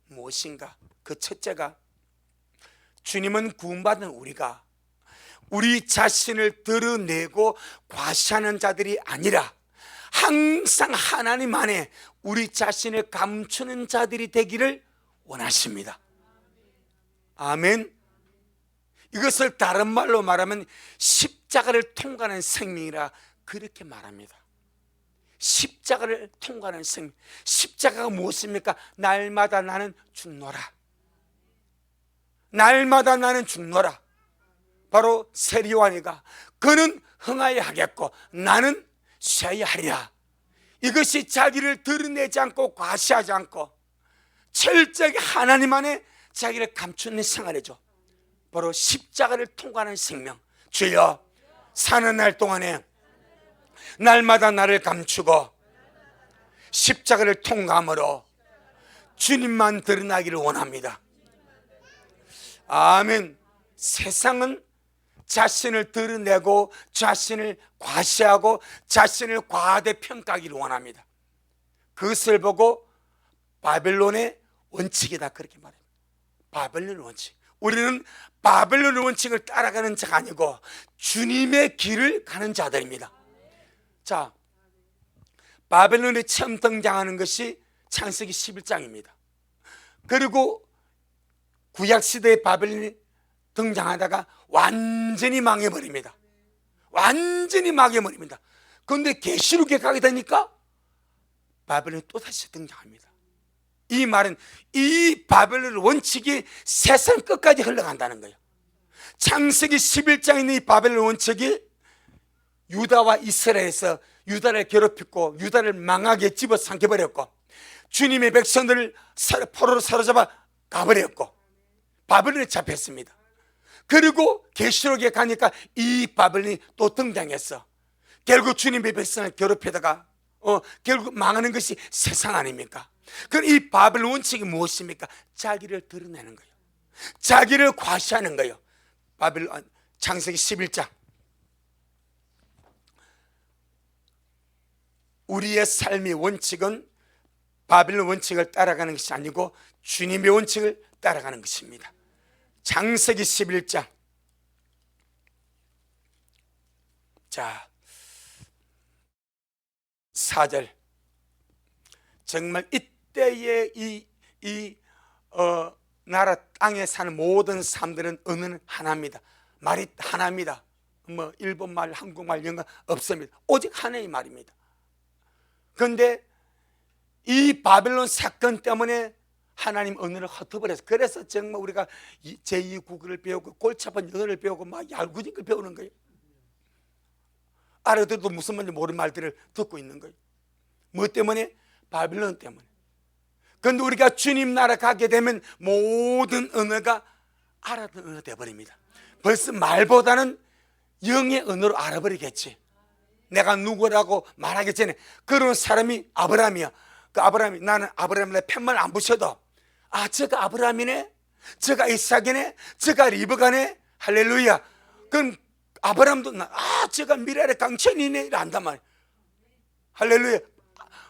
무엇인가? 그 첫째가, 주님은 구원받은 우리가 우리 자신을 드러내고 과시하는 자들이 아니라 항상 하나님 안에 우리 자신을 감추는 자들이 되기를 원하십니다. 아멘. 이것을 다른 말로 말하면 십자가를 통과하는 생명이라 그렇게 말합니다. 십자가를 통과하는 생명. 십자가가 무엇입니까? 날마다 나는 죽노라. 날마다 나는 죽노라. 바로 세리와니가 그는 흥하여 하겠고 나는 쇠하여 하리라. 이것이 자기를 드러내지 않고 과시하지 않고 철저하게 하나님 안에 자기를 감추는 생활이죠. 바로 십자가를 통과하는 생명. 주여, 사는 날 동안에 날마다 나를 감추고 십자가를 통과함으로 주님만 드러나기를 원합니다. 아멘. 세상은 자신을 드러내고 자신을 과시하고 자신을 과대 평가하기를 원합니다. 그것을 보고 바벨론의 원칙이다 그렇게 말합니다. 바벨론의 원칙. 우리는 바벨론의 원칙을 따라가는 자가 아니고 주님의 길을 가는 자들입니다. 자, 바벨론에 처음 등장하는 것이 창세기 11장입니다. 그리고 구약시대의 바벨론이 등장하다가 완전히 망해버립니다. 완전히 망해버립니다. 그런데 계시록에 가게 되니까 바벨론이 또다시 등장합니다. 이 말은 이 바벨론 원칙이 세상 끝까지 흘러간다는 거예요. 창세기 11장에 있는 이 바벨론 원칙이 유다와 이스라엘에서 유다를 괴롭혔고 유다를 망하게 집어삼켜버렸고 주님의 백성들을 포로로 사로잡아 가버렸고 바벨론에 잡혔습니다. 그리고 계시록에 가니까 이 바벨론이 또 등장했어. 결국 주님의 백성을 괴롭히다가 결국 망하는 것이 세상 아닙니까? 그럼 이 바벨론 원칙이 무엇입니까? 자기를 드러내는 거예요. 자기를 과시하는 거예요. 바벨론 창세기 11장. 우리의 삶의 원칙은 바벨론 원칙을 따라가는 것이 아니고 주님의 원칙을 따라가는 것입니다. 창세기 11장. 자, 4절. 정말 이때의 이 나라 땅에 사는 모든 사람들은 언어는 하나입니다. 말이 하나입니다. 뭐 일본말, 한국말, 영어 없습니다. 오직 하나의 말입니다. 그런데 이 바벨론 사건 때문에 하나님 언어를 흩어버려서, 그래서 정말 우리가 제2국어를 배우고 골치 아픈 영어를 배우고 막 얄궂은 걸 배우는 거예요. 알아들어도 무슨 말인지 모르는 말들을 듣고 있는 거예요. 뭐 때문에? 바벨론 때문에. 그런데 우리가 주님 나라 가게 되면 모든 언어가 알아듣는 언어가 되어버립니다. 벌써 말보다는 영의 언어로 알아버리겠지. 내가 누구라고 말하기 전에. 그런 사람이 아브라함이야. 그 아브라함이, 나는 아브라함에 편말 안 붙여도 저가 아브라함이네, 저가 이삭이네, 저가 리브가네. 할렐루야. 그럼 아브라함도 저가 미랄의 강천이네 이래 안단 말이야. 할렐루야.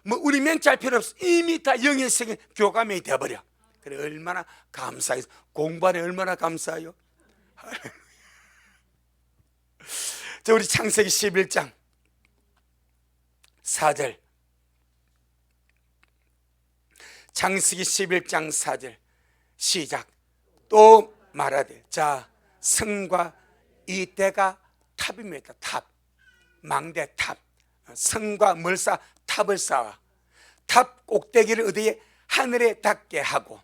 뭐 우리 맹짤 필요 없어. 이미 다 영의 세계 교감이 되어버려. 그래, 얼마나 감사해요. 공부하니 얼마나 감사해요. 자, 우리 창세기 11장 4절. 창세기 11장 4절 시작. 또 말하되, 자, 성과 이 때가 탑입니다. 탑, 망대 탑. 성과 뭘 쌓아? 탑을 쌓아. 탑 꼭대기를 어디에? 하늘에 닿게 하고,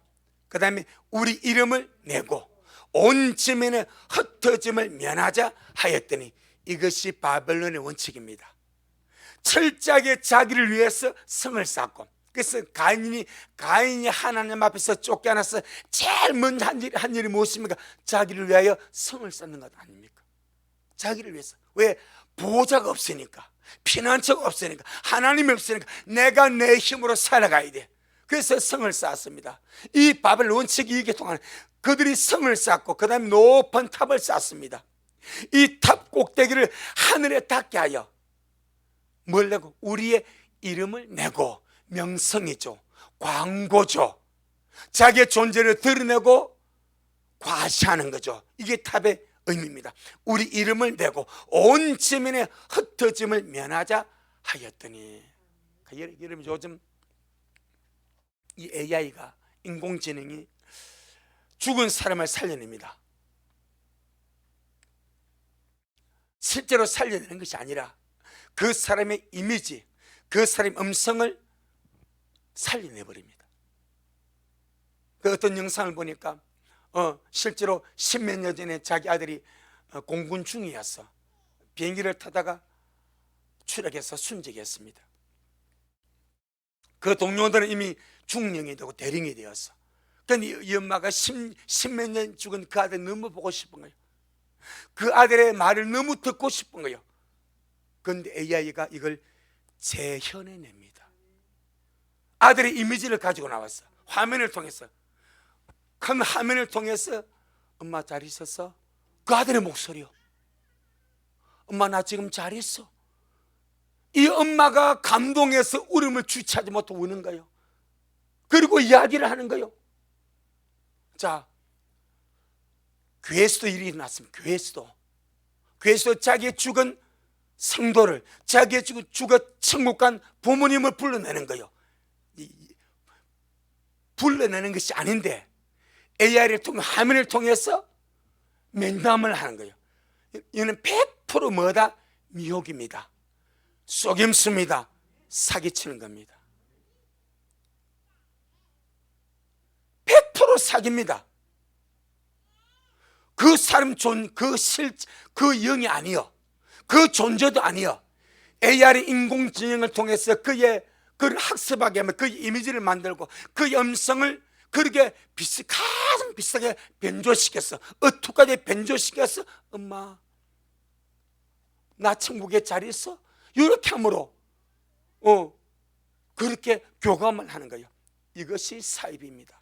그 다음에 우리 이름을 내고 온 지면에 흩어짐을 면하자 하였더니, 이것이 바벨론의 원칙입니다. 철저하게 자기를 위해서 성을 쌓고, 그래서 가인이 하나님 앞에서 쫓겨나서 제일 먼저 한 일이 무엇입니까? 자기를 위하여 성을 쌓는 것 아닙니까? 자기를 위해서. 왜? 보호자가 없으니까, 피난처가 없으니까, 하나님이 없으니까 내가 내 힘으로 살아가야 돼. 그래서 성을 쌓았습니다. 이 바벨론 원칙이 이게 통하는, 그들이 성을 쌓고 그 다음에 높은 탑을 쌓습니다. 이 탑 꼭대기를 하늘에 닿게 하여 뭘 내고? 우리의 이름을 내고, 명성이죠, 광고죠, 자기의 존재를 드러내고 과시하는 거죠. 이게 탑의 의미입니다. 우리 이름을 내고 온 지면에 흩어짐을 면하자 하였더니. 여러분, 요즘 이 AI가, 인공지능이 죽은 사람을 살려냅니다. 실제로 살려내는 것이 아니라 그 사람의 이미지, 그 사람의 음성을 살려내버립니다. 그 어떤 영상을 보니까 실제로 십몇 년 전에 자기 아들이 공군 중이었어. 비행기를 타다가 추락해서 순직했습니다. 그 동료들은 이미 중령이 되고 대령이 되었어. 그런데 이 엄마가 십몇 년 죽은 그 아들 너무 보고 싶은 거예요. 그 아들의 말을 너무 듣고 싶은 거예요. 그런데 AI가 이걸 재현해냅니다. 아들의 이미지를 가지고 나왔어. 화면을 통해서. 큰 화면을 통해서, 엄마 잘 있었어? 그 아들의 목소리요. 엄마 나 지금 잘 있어. 이 엄마가 감동해서 울음을 주체하지 못하고 우는 거예요. 그리고 이야기를 하는 거예요. 자, 교회에서도 일이 났습니다. 교회에서도 자기의 죽은 성도를, 자기의 죽어 천국 간 부모님을 불러내는 거예요. 불러내는 것이 아닌데 AI를 통해, 화면을 통해서 면담을 하는 거예요. 이거는 100% 뭐다? 미혹입니다. 속임수입니다. 사기치는 겁니다. 100% 사기입니다. 그 사람 그 영이 아니요, 그 존재도 아니요. AI의 인공지능을 통해서 그를 학습하게 하면 그 이미지를 만들고 그 음성을 그렇게 가슴 비슷하게 변조시켰어. 어투까지 변조시켰어. 엄마, 나 천국에 자리 있어? 이렇게 함으로 그렇게 교감을 하는 거예요. 이것이 사입입니다.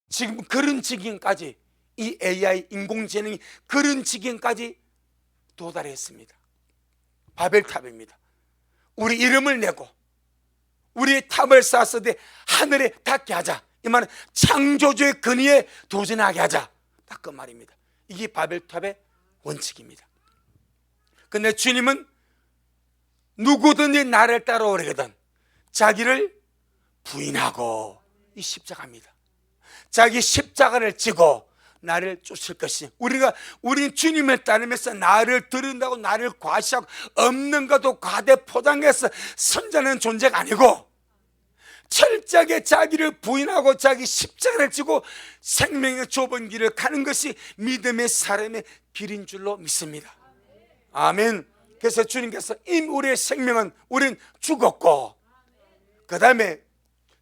지금 그런 지경까지, 이 AI 인공지능이 그런 지경까지 도달했습니다. 바벨탑입니다. 우리 이름을 내고 우리의 탑을 쌓았을 하늘에 닿게 하자. 이 말은 창조주의 근위에 도전하게 하자. 딱 그 말입니다. 이게 바벨탑의 원칙입니다. 근데 주님은 누구든지 나를 따라오려거든 자기를 부인하고, 이 십자가입니다. 자기 십자가를 지고 나를 쫓을 것이, 우리는 주님을 따르면서 나를 들은다고 나를 과시하고 없는 것도 과대 포장해서 선전하는 존재가 아니고, 철저하게 자기를 부인하고 자기 십자가를 지고 생명의 좁은 길을 가는 것이 믿음의 사람의 길인 줄로 믿습니다. 아멘. 그래서 주님께서 이미 우리의 생명은, 우린 죽었고, 그 다음에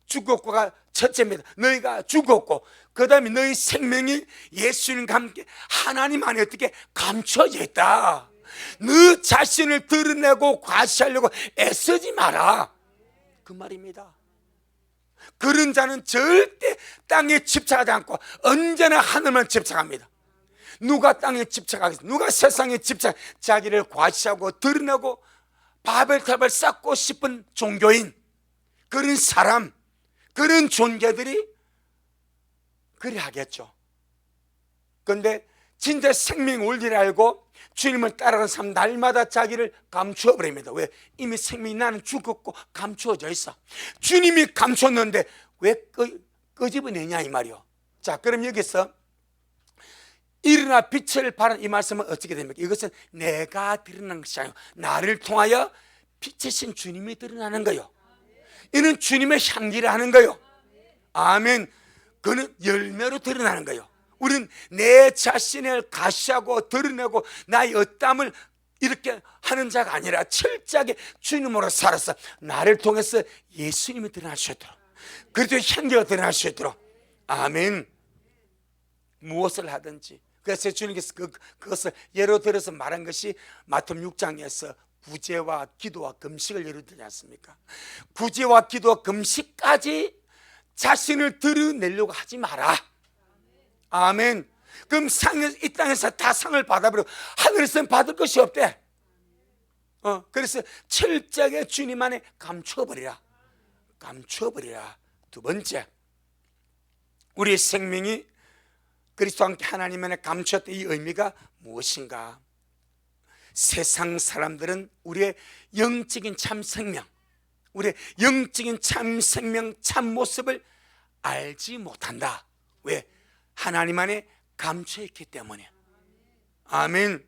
죽었고가 첫째입니다. 너희가 죽었고, 그 다음에 너희 생명이 예수님과 함께 하나님 안에 어떻게 감춰져 있다. 너 자신을 드러내고 과시하려고 애쓰지 마라, 그 말입니다. 그런 자는 절대 땅에 집착하지 않고 언제나 하늘만 집착합니다. 누가 땅에 집착하겠어? 누가 세상에 집착? 자기를 과시하고 드러내고 바벨탑을 쌓고 싶은 종교인, 그런 사람, 그런 존재들이 그리 하겠죠. 그런데 진짜 생명 원리를 알고 주님을 따라가는 사람, 날마다 자기를 감추어 버립니다. 왜? 이미 생명이 나는 죽었고 감추어져 있어. 주님이 감췄는데 왜 끄집어내냐 이 말이요. 자, 그럼 여기서 일어나 빛을 발한 이 말씀은 어떻게 됩니까? 이것은 내가 드러나는 것이 아니고 나를 통하여 빛이신 주님이 드러나는 거요. 이는 주님의 향기를 하는 거요. 아멘. 그는 열매로 드러나는 거요. 우리는 내 자신을 가시하고 드러내고 나의 어땀을 이렇게 하는 자가 아니라 철저하게 주님으로 살아서 나를 통해서 예수님이 드러날 수 있도록, 그리고 향기가 드러날 수 있도록. 아멘. 무엇을 하든지. 그래서 주님께서 그것을 예로 들어서 말한 것이 마태복음 6장에서 구제와 기도와 금식을 예로 들지 않습니까? 구제와 기도와 금식까지 자신을 드러내려고 하지 마라. 아멘. 그럼 이 땅에서 다 상을 받아버리고 하늘에서는 받을 것이 없대. 그래서 철저하게 주님 안에 감춰버리라. 감춰버리라. 두 번째, 우리의 생명이 그리스도와 함께 하나님 안에 감추었던 이 의미가 무엇인가? 세상 사람들은 우리의 영적인 참 생명, 우리의 영적인 참 생명, 참 모습을 알지 못한다. 왜? 하나님 안에 감춰있기 때문에. 아멘.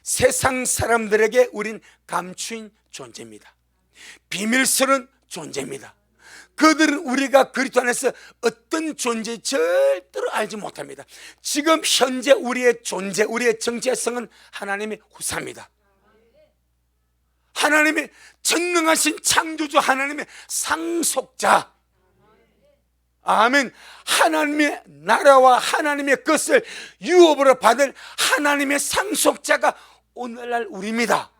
세상 사람들에게 우린 감추인 존재입니다. 비밀스러운 존재입니다. 그들은 우리가 그리스도 안에서 어떤 존재 절대로 알지 못합니다. 지금 현재 우리의 존재, 우리의 정체성은 하나님의 후사입니다. 하나님의 전능하신 창조주, 하나님의 상속자. 아멘. 하나님의 나라와 하나님의 것을 유업으로 받을 하나님의 상속자가 오늘날 우리입니다.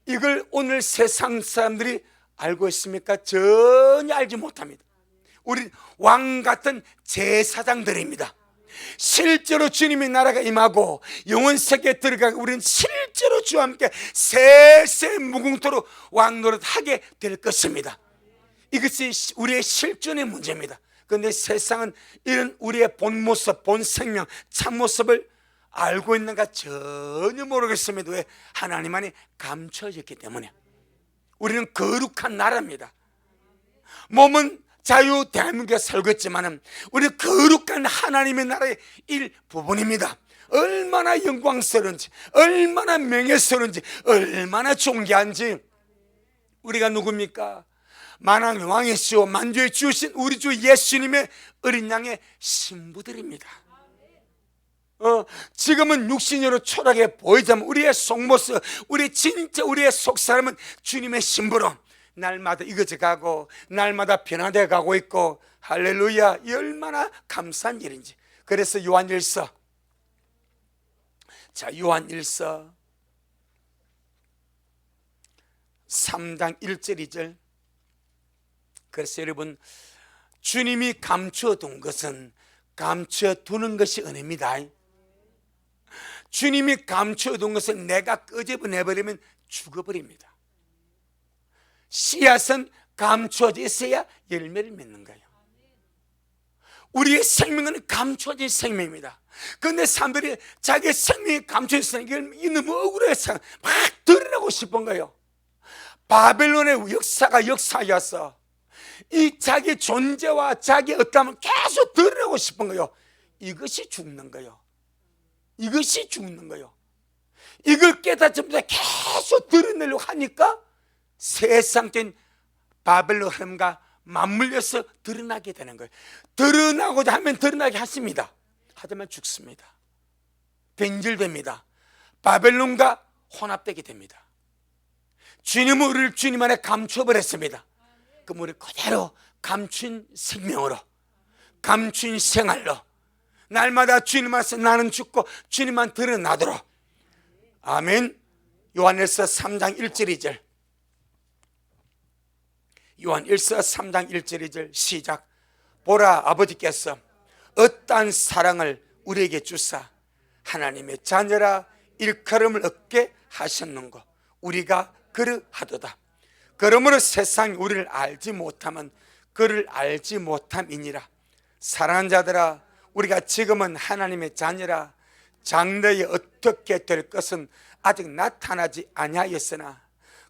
이걸 오늘 세상 사람들이 알고 있습니까? 전혀 알지 못합니다. 우리 왕 같은 제사장들입니다. 실제로 주님의 나라가 임하고 영원 세계에 들어가고 우리는 실제로 주와 함께 세세 무궁토록 왕 노릇하게 될 것입니다. 이것이 우리의 실존의 문제입니다. 그런데 세상은 이런 우리의 본 모습, 본 생명, 참 모습을 알고 있는가 전혀 모르겠습니다. 왜? 하나님 안에 감춰졌기 때문에. 우리는 거룩한 나라입니다. 몸은 자유 대한민국에 살고 있지만 우리는 거룩한 하나님의 나라의 일부분입니다. 얼마나 영광스러운지, 얼마나 명예스러운지, 얼마나 존귀한지. 우리가 누굽니까? 만왕의 왕이시오 만주의 주신 우리 주 예수님의 어린 양의 신부들입니다. 지금은 육신으로 초라하게 보이자면 우리의 속모습, 우리의 속사람은 주님의 신부로, 날마다 이거져 가고 날마다 변화되어 가고 있고, 할렐루야, 얼마나 감사한 일인지. 그래서 요한일서, 자, 요한일서 3장 1절 2절. 그래서 여러분, 주님이 감춰둔 것은 감춰두는 것이 은혜입니다. 주님이 감춰둔 것은 내가 끄집어내버리면 죽어버립니다. 씨앗은 감춰져 있어야 열매를 맺는 거예요. 우리의 생명은 감춰진 생명입니다. 그런데 사람들이 자기 생명이 감춰져 있으니까 이 너무 억울해서 막 드러내고 싶은 거예요. 바벨론의 역사가 역사였어. 이 자기 존재와 자기 어떠함을 계속 드러내고 싶은 거예요. 이것이 죽는 거예요. 이것이 죽는 거예요. 이걸 깨닫자마자 계속 드러내려고 하니까 세상적인 바벨론 흐름과 맞물려서 드러나게 되는 거예요. 드러나고자 하면 드러나게 하십니다. 하지만 죽습니다. 변질됩니다. 바벨론과 혼합되게 됩니다. 주님은 우리를 주님 안에 감춰버렸습니다. 그럼 우리 그대로 감춘 생명으로, 감춘 생활로 날마다 주님 안에서 나는 죽고 주님만 드러나도록. 아멘. 요한일서 3장 1절 2절. 요한일서 3장 1절 2절 시작. 보라, 아버지께서 어떠한 사랑을 우리에게 주사 하나님의 자녀라 일컬음을 얻게 하셨는고 우리가 그러하도다. 그러므로 세상이 우리를 알지 못하면 그를 알지 못함이니라. 사랑하는 자들아, 우리가 지금은 하나님의 자녀라. 장래에 어떻게 될 것은 아직 나타나지 아니하였으나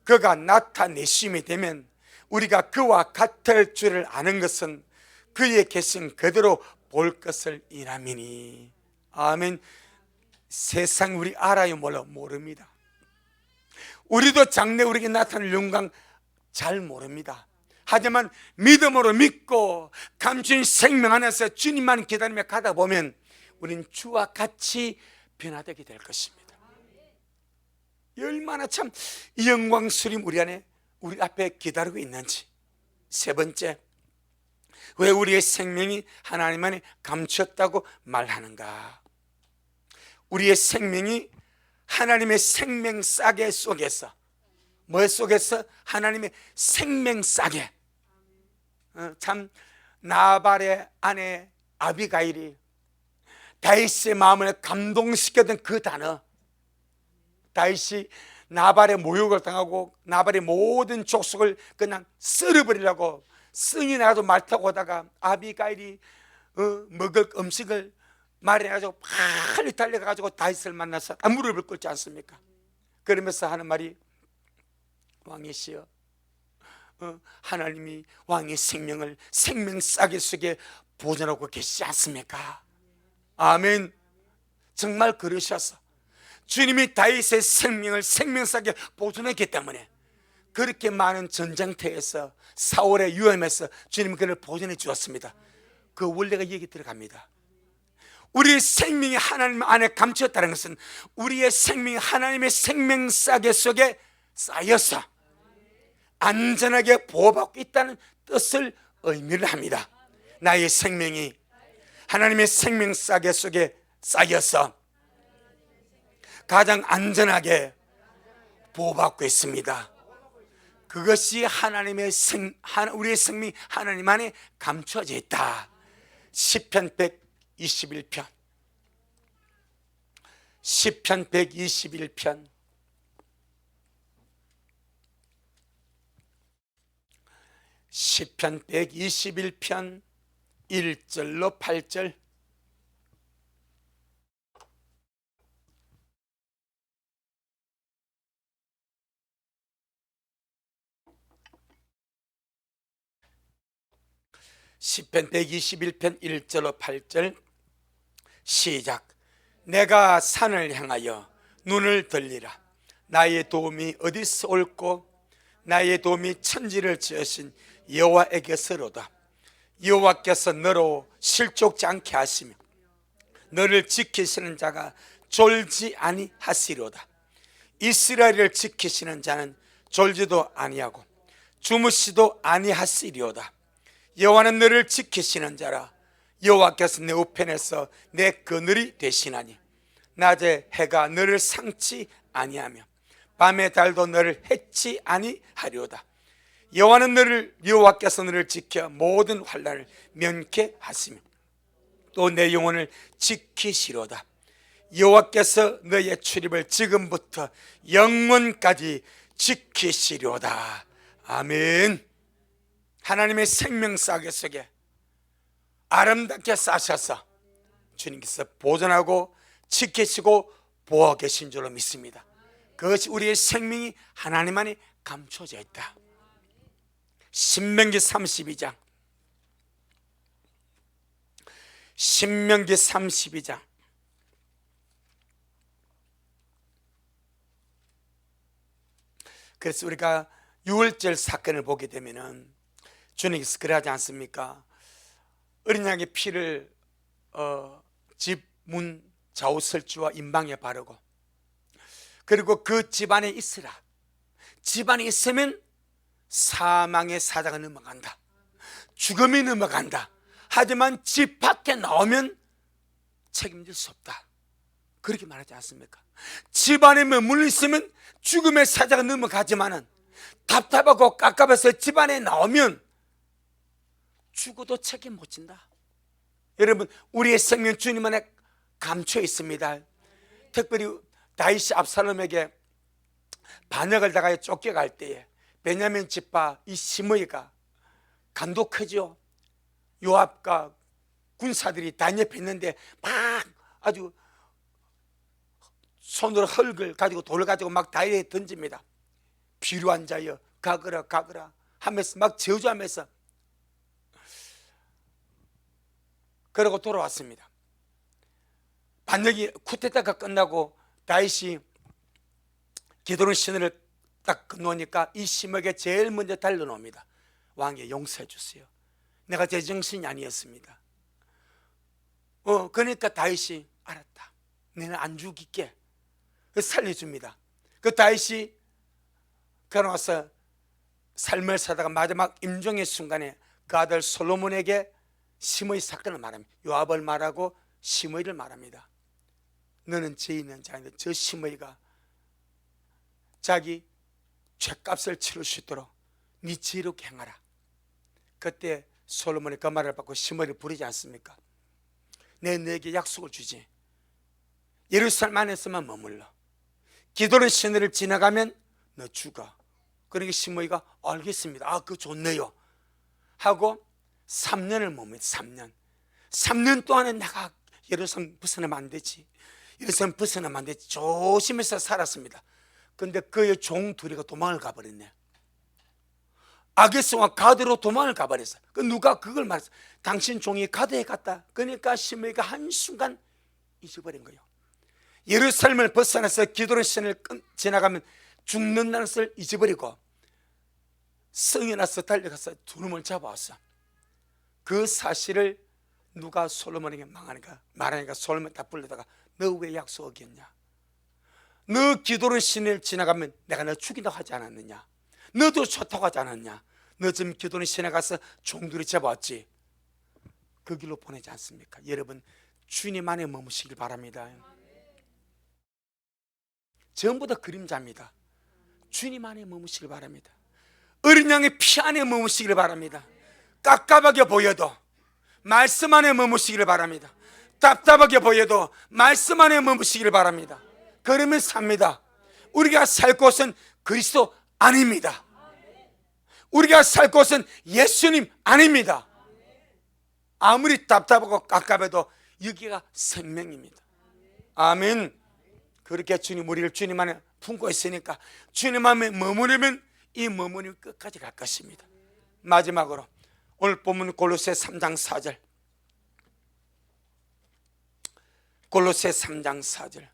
그가 나타내심이 되면 우리가 그와 같을 줄을 아는 것은 그의 계신 그대로 볼 것을 이남이니. 아멘. 세상 우리 알아요? 몰라? 모릅니다. 우리도 장래 우리에게 나타날 영광 잘 모릅니다. 하지만 믿음으로 믿고 감춘 생명 안에서 주님만 기다리며 가다 보면 우리는 주와 같이 변화되게 될 것입니다. 얼마나 참 이 영광스러운 우리 안에, 우리 앞에 기다리고 있는지. 세 번째, 왜 우리의 생명이 하나님 안에 감췄다고 말하는가? 우리의 생명이 하나님의 생명싸개 속에서, 뭐 속에서? 하나님의 생명싸개. 참 나발의 아내 아비가일이 다윗의 마음을 감동시켰던 그 단어. 다윗이 나발의 모욕을 당하고 나발의 모든 족속을 그냥 썰어버리려고 승이 나도 말 타고 오다가 아비가일이 먹을 음식을 마련해가지고 빨리 달려가가지고 다윗을 만나서 무릎을 꿇지 않습니까? 그러면서 하는 말이, 왕이시여, 하나님이 왕의 생명을 생명싸개 속에 보존하고 계시지 않습니까? 아멘. 정말 그러셔서 주님이 다윗의 생명을 생명싸게 보존했기 때문에 그렇게 많은 전쟁터에서 사울의 위험에서 주님이 그를 보존해 주었습니다. 그 원리가 여기 들어갑니다. 우리의 생명이 하나님 안에 감추었다는 것은 우리의 생명이 하나님의 생명싸개 속에 쌓여서 안전하게 보호받고 있다는 뜻을 의미를 합니다. 나의 생명이 하나님의 생명싸개 속에 쌓여서 가장 안전하게 보호받고 있습니다. 그것이 하나님의 우리의 생명이 하나님 안에 감춰져 있다. 시편 121편, 시편 121편, 시편 121편 1절로 8절. 시편 121편 1절로 8절 시작. 내가 산을 향하여 눈을 들리라. 나의 도움이 어디서 올꼬? 나의 도움이 천지를 지으신 여호와에게서로다. 여호와께서 너로 실족지 않게 하시며 너를 지키시는 자가 졸지 아니하시리로다. 이스라엘을 지키시는 자는 졸지도 아니하고 주무시도 아니하시리오다. 여호와는 너를 지키시는 자라. 여호와께서 내 우편에서 내 그늘이 되시나니 낮에 해가 너를 상치 아니하며 밤에 달도 너를 해치 아니하리오다. 여호와께서 너를 지켜 모든 환난을 면케 하시며 또 내 영혼을 지키시로다. 여호와께서 너의 출입을 지금부터 영원까지 지키시리오다. 아멘. 하나님의 생명싸개 속에 아름답게 싸셔서 주님께서 보존하고 지키시고 보호 계신 줄로 믿습니다. 그것이 우리의 생명이 하나님 안에 감춰져 있다. 신명기 32장 그래서 우리가 유월절 사건을 보게 되면은 주님께서 그러하지 않습니까? 어린 양의 피를 집 문 좌우설주와 임방에 바르고 그리고 그 집안에 있으라. 집안에 있으면 사망의 사자가 넘어간다, 죽음이 넘어간다. 하지만 집 밖에 나오면 책임질 수 없다, 그렇게 말하지 않습니까? 집안에 머물러 있으면 죽음의 사자가 넘어가지만은 답답하고 깝깝해서 집안에 나오면 죽어도 책임 못 진다. 여러분, 우리의 생명 주님 안에 감춰 있습니다. 특별히 다윗이 압살롬에게 반역을 당하여 쫓겨갈 때에 베냐민 지파 이 시므이가 간도 크죠. 요압과 군사들이 단협해 있는데 막 아주 손으로 흙을 가지고 돌을 가지고 막 다윗에게 던집니다. 비루한 자여 가거라 가거라 하면서 막 저주하면서 그러고 돌아왔습니다. 반역이 쿠데타가 끝나고 다윗이 기도는 신을 딱 건너니까 이 시므에게 제일 먼저 달려놓습니다. 왕에 용서해 주세요. 내가 제정신이 아니었습니다. 그러니까 다윗이 알았다, 너는 안 죽일게. 살려줍니다. 그 다윗이 그러나서 삶을 사다가 마지막 임종의 순간에 그 아들 솔로몬에게 시므이 사건을 말합니다. 요압을 말하고 시므이를 말합니다. 너는 죄 있는 자인데 저 시므이가 자기 죄값을 치를 수 있도록 네 지혜롭게 행하라. 그때 솔로몬이 그 말을 받고 시므이를 부르지 않습니까? 내 너에게 약속을 주지. 예루살렘 안에서만 머물러. 기도는 시내를 지나가면 너 죽어. 그러니까 시므이가 알겠습니다. 그거 좋네요 하고 3년을 머물러. 3년 동안에 내가 예루살렘 벗어나면 안 되지, 예루살렘 벗어나면 안 되지 조심해서 살았습니다. 그런데 그의 종 둘이가 도망을 가버렸네. 아게스와 가드로 도망을 가버렸어. 누가 그걸 말했어? 당신 종이 가드에 갔다. 그러니까 시므이가 한순간 잊어버린 거예요. 예루살렘을 벗어나서 기도의 신을 지나가면 죽는다는 것을 잊어버리고 성에 나서 달려가서 두루을 잡아왔어. 그 사실을 누가 솔로몬에게 말하니까 솔로몬 딱 불러다가 너 왜 약속 어겼냐? 너 기도의 신을 지나가면 내가 너 죽인다고 하지 않았느냐? 너도 좋다고 하지 않았냐? 너 지금 기도의 신에 가서 종들이 잡아왔지. 그 길로 보내지 않습니까? 여러분, 주님 안에 머무시길 바랍니다. 전부 다 그림자입니다. 주님 안에 머무시길 바랍니다. 어린 양의 피 안에 머무시길 바랍니다. 깝깝하게 보여도 말씀 안에 머무시기를 바랍니다. 답답하게 보여도 말씀 안에 머무시기를 바랍니다. 그러면 삽니다. 우리가 살 곳은 그리스도 아닙니다. 우리가 살 곳은 예수님 아닙니다. 아무리 답답하고 깝깝해도 여기가 생명입니다. 아멘. 그렇게 주님 우리를 주님 안에 품고 있으니까 주님 안에 머무르면 이 머무림이 끝까지 갈 것입니다. 마지막으로 오늘 본문 골로새 3장 4절. 골로새 3장 4절.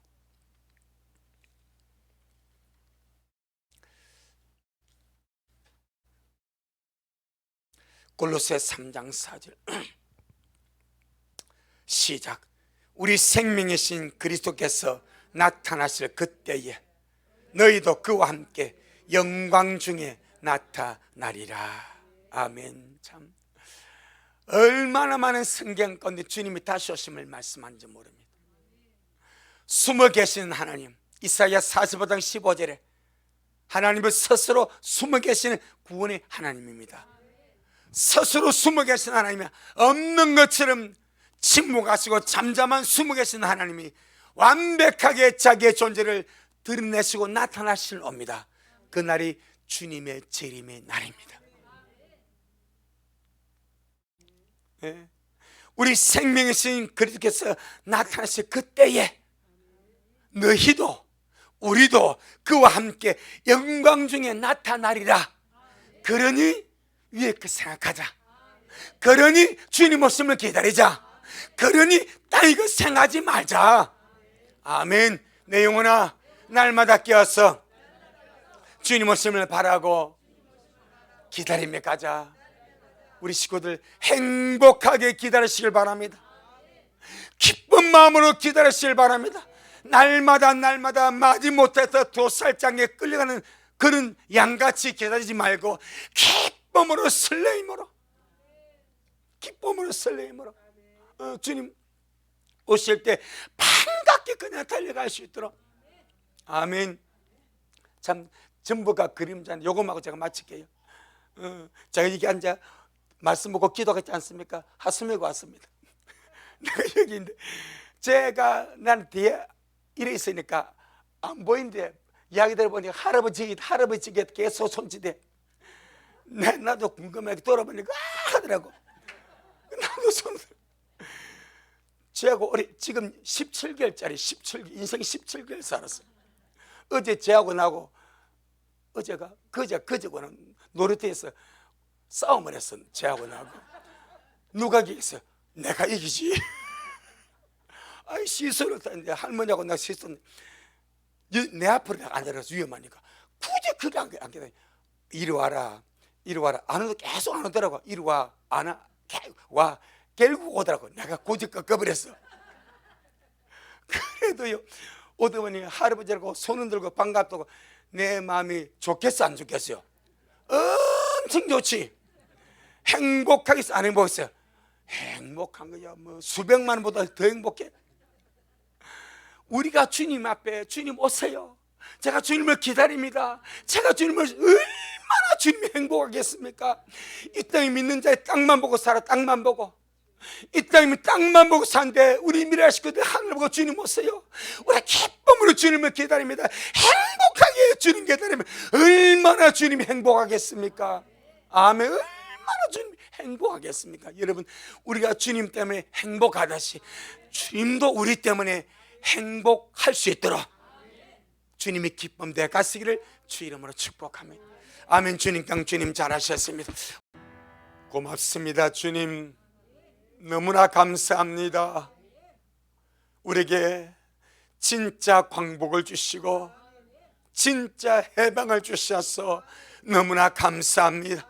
골로새 3장 4절. 시작. 우리 생명이신 그리스도께서 나타나실 그때에 너희도 그와 함께 영광 중에 나타나리라. 아멘. 참 얼마나 많은 성경 가운데 주님이 다시 오심을 말씀하는지 모릅니다. 숨어 계시는 하나님, 이사야 45장 15절에 하나님은 스스로 숨어 계시는 구원의 하나님입니다. 스스로 숨어 계신 하나님이 없는 것처럼 침묵하시고 잠잠한 숨어 계신 하나님이 완벽하게 자기의 존재를 드러내시고 나타나실 옵니다. 그날이 주님의 재림의 날입니다. 네. 우리 생명의 신 그리스도께서 나타나실 그때에 너희도 우리도 그와 함께 영광 중에 나타나리라. 그러니 위에 그 생각하자. 그러니 주님 오심을 기다리자. 그러니 땅 이거 생각하지 말자. 아멘. 내 영혼아, 날마다 깨어서 주님 오심을 바라고 기다리며 가자. 우리 식구들 행복하게 기다리시길 바랍니다. 기쁜 마음으로 기다리시길 바랍니다. 날마다 마지못해서 도살장에 끌려가는 그런 양같이 기다리지 말고 기쁨으로 설레임으로 주님 오실 때 반갑게 그냥 달려갈 수 있도록. 아멘. 참 전부가 그림자는 요것하고 제가 마칠게요. 제가 여기 앉아 말씀 보고 기도하지 않습니까? 하수 메고 왔습니다. 내가 여기 있는데 제가 난 뒤에 이래 있으니까 안 보이는데 이야기 들어보니까 할아버지가 계속 손짓해. 나도 궁금하게 돌아보니까 하더라고. 나도 손을. 쟤하고 지금 17개월짜리 인생 17개월 살았어요. 어제 쟤하고 나고 그제고는 놀이터에서 싸움을 했어. 쟤하고 나고. 누가 이기겠어? 내가 이기지. 아이 시설을 했는데 할머니하고 나 시설 내 앞으로 안 들어가서 위험하니까 굳이 그게 안 기다려. 이리 와라 안 오도 계속 안 오더라고. 이리 와 결국 오더라고. 내가 고집 꺾어버렸어. 그래도요 오더니 할아버지하고 손을 들고 반갑다고 내 마음이 좋겠어 안 좋겠어요? 엄청 좋지. 행복하겠어 안 행복했어요? 행복한 거야. 뭐 수백만 원보다 더 행복해. 우리가 주님 앞에 주님 오세요. 제가 주님을 기다립니다. 제가 주님을 얼마나 주님이 행복하겠습니까? 이 땅에 믿는 자의 땅만 보고 살아. 땅만 보고. 이 땅이면 땅만 보고 사는데 우리 미래의 식구들 하늘 보고 주님 오세요. 우리 기쁨으로 주님을 기다립니다. 행복하게 주님 기다리면 얼마나 주님이 행복하겠습니까? 아멘. 얼마나 주님이 행복하겠습니까? 여러분 우리가 주님 때문에 행복하듯이 주님도 우리 때문에 행복할 수 있도록 주님이 기쁨 되어 가시기를 주 이름으로 축복합니다. 아멘. 주님 잘하셨습니다. 고맙습니다. 주님 너무나 감사합니다. 우리에게 진짜 광복을 주시고 진짜 해방을 주셔서 너무나 감사합니다.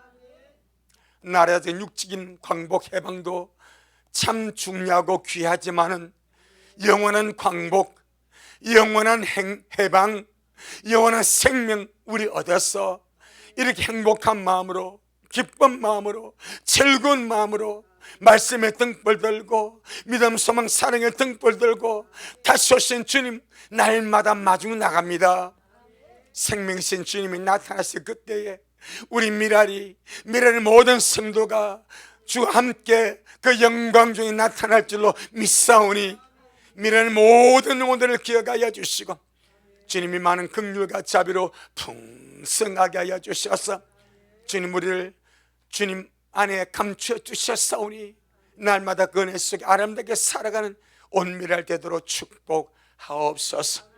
나라적 육적인 광복 해방도 참 중요하고 귀하지만은 영원한 광복, 영원한 해방, 영원한 생명 우리 얻어서 이렇게 행복한 마음으로 기쁜 마음으로 즐거운 마음으로 말씀에 등불 들고 믿음 소망 사랑에 등불 들고 다시 오신 주님 날마다 마중 나갑니다. 생명이신 주님이 나타나실 그때에 우리 미랄이 모든 성도가 주와 함께 그 영광 중에 나타날 줄로 믿사오니 미래의 모든 영혼들을 기억하여 주시고 주님이 많은 긍휼과 자비로 풍성하게 하여 주셔서 주님 우리를 주님 안에 감추어 주셨사오니 날마다 그 은혜 속에 아름답게 살아가는 온미랄 되도록 축복하옵소서.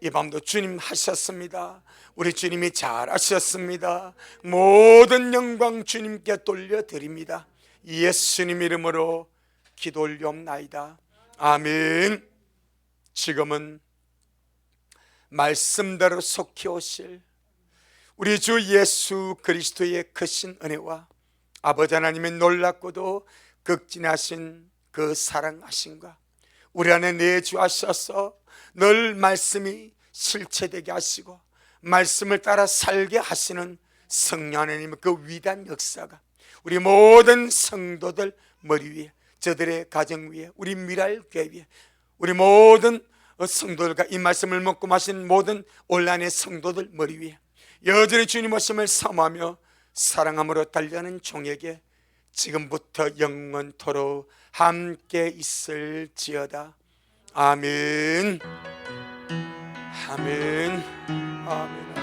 이 밤도 주님 하셨습니다. 우리 주님이 잘하셨습니다. 모든 영광 주님께 돌려드립니다. 예수님 이름으로 기도 올리옵나이다. 아멘. 지금은 말씀대로 속히 오실 우리 주 예수 그리스도의 크신 은혜와 아버지 하나님의 놀랍고도 극진하신 그 사랑하심과 우리 안에 내주하셔서 늘 말씀이 실체되게 하시고 말씀을 따라 살게 하시는 성령 하나님의 그 위대한 역사가 우리 모든 성도들 머리 위에, 저들의 가정 위에, 우리 미랄교회 위에, 우리 모든 성도들과 이 말씀을 먹고 마신 모든 온라인의 성도들 머리 위에 여전히 주님 오심을 사모하며 사랑함으로 달려가는 종에게 지금부터 영원토록 함께 있을지어다. 아멘. 아멘. 아멘.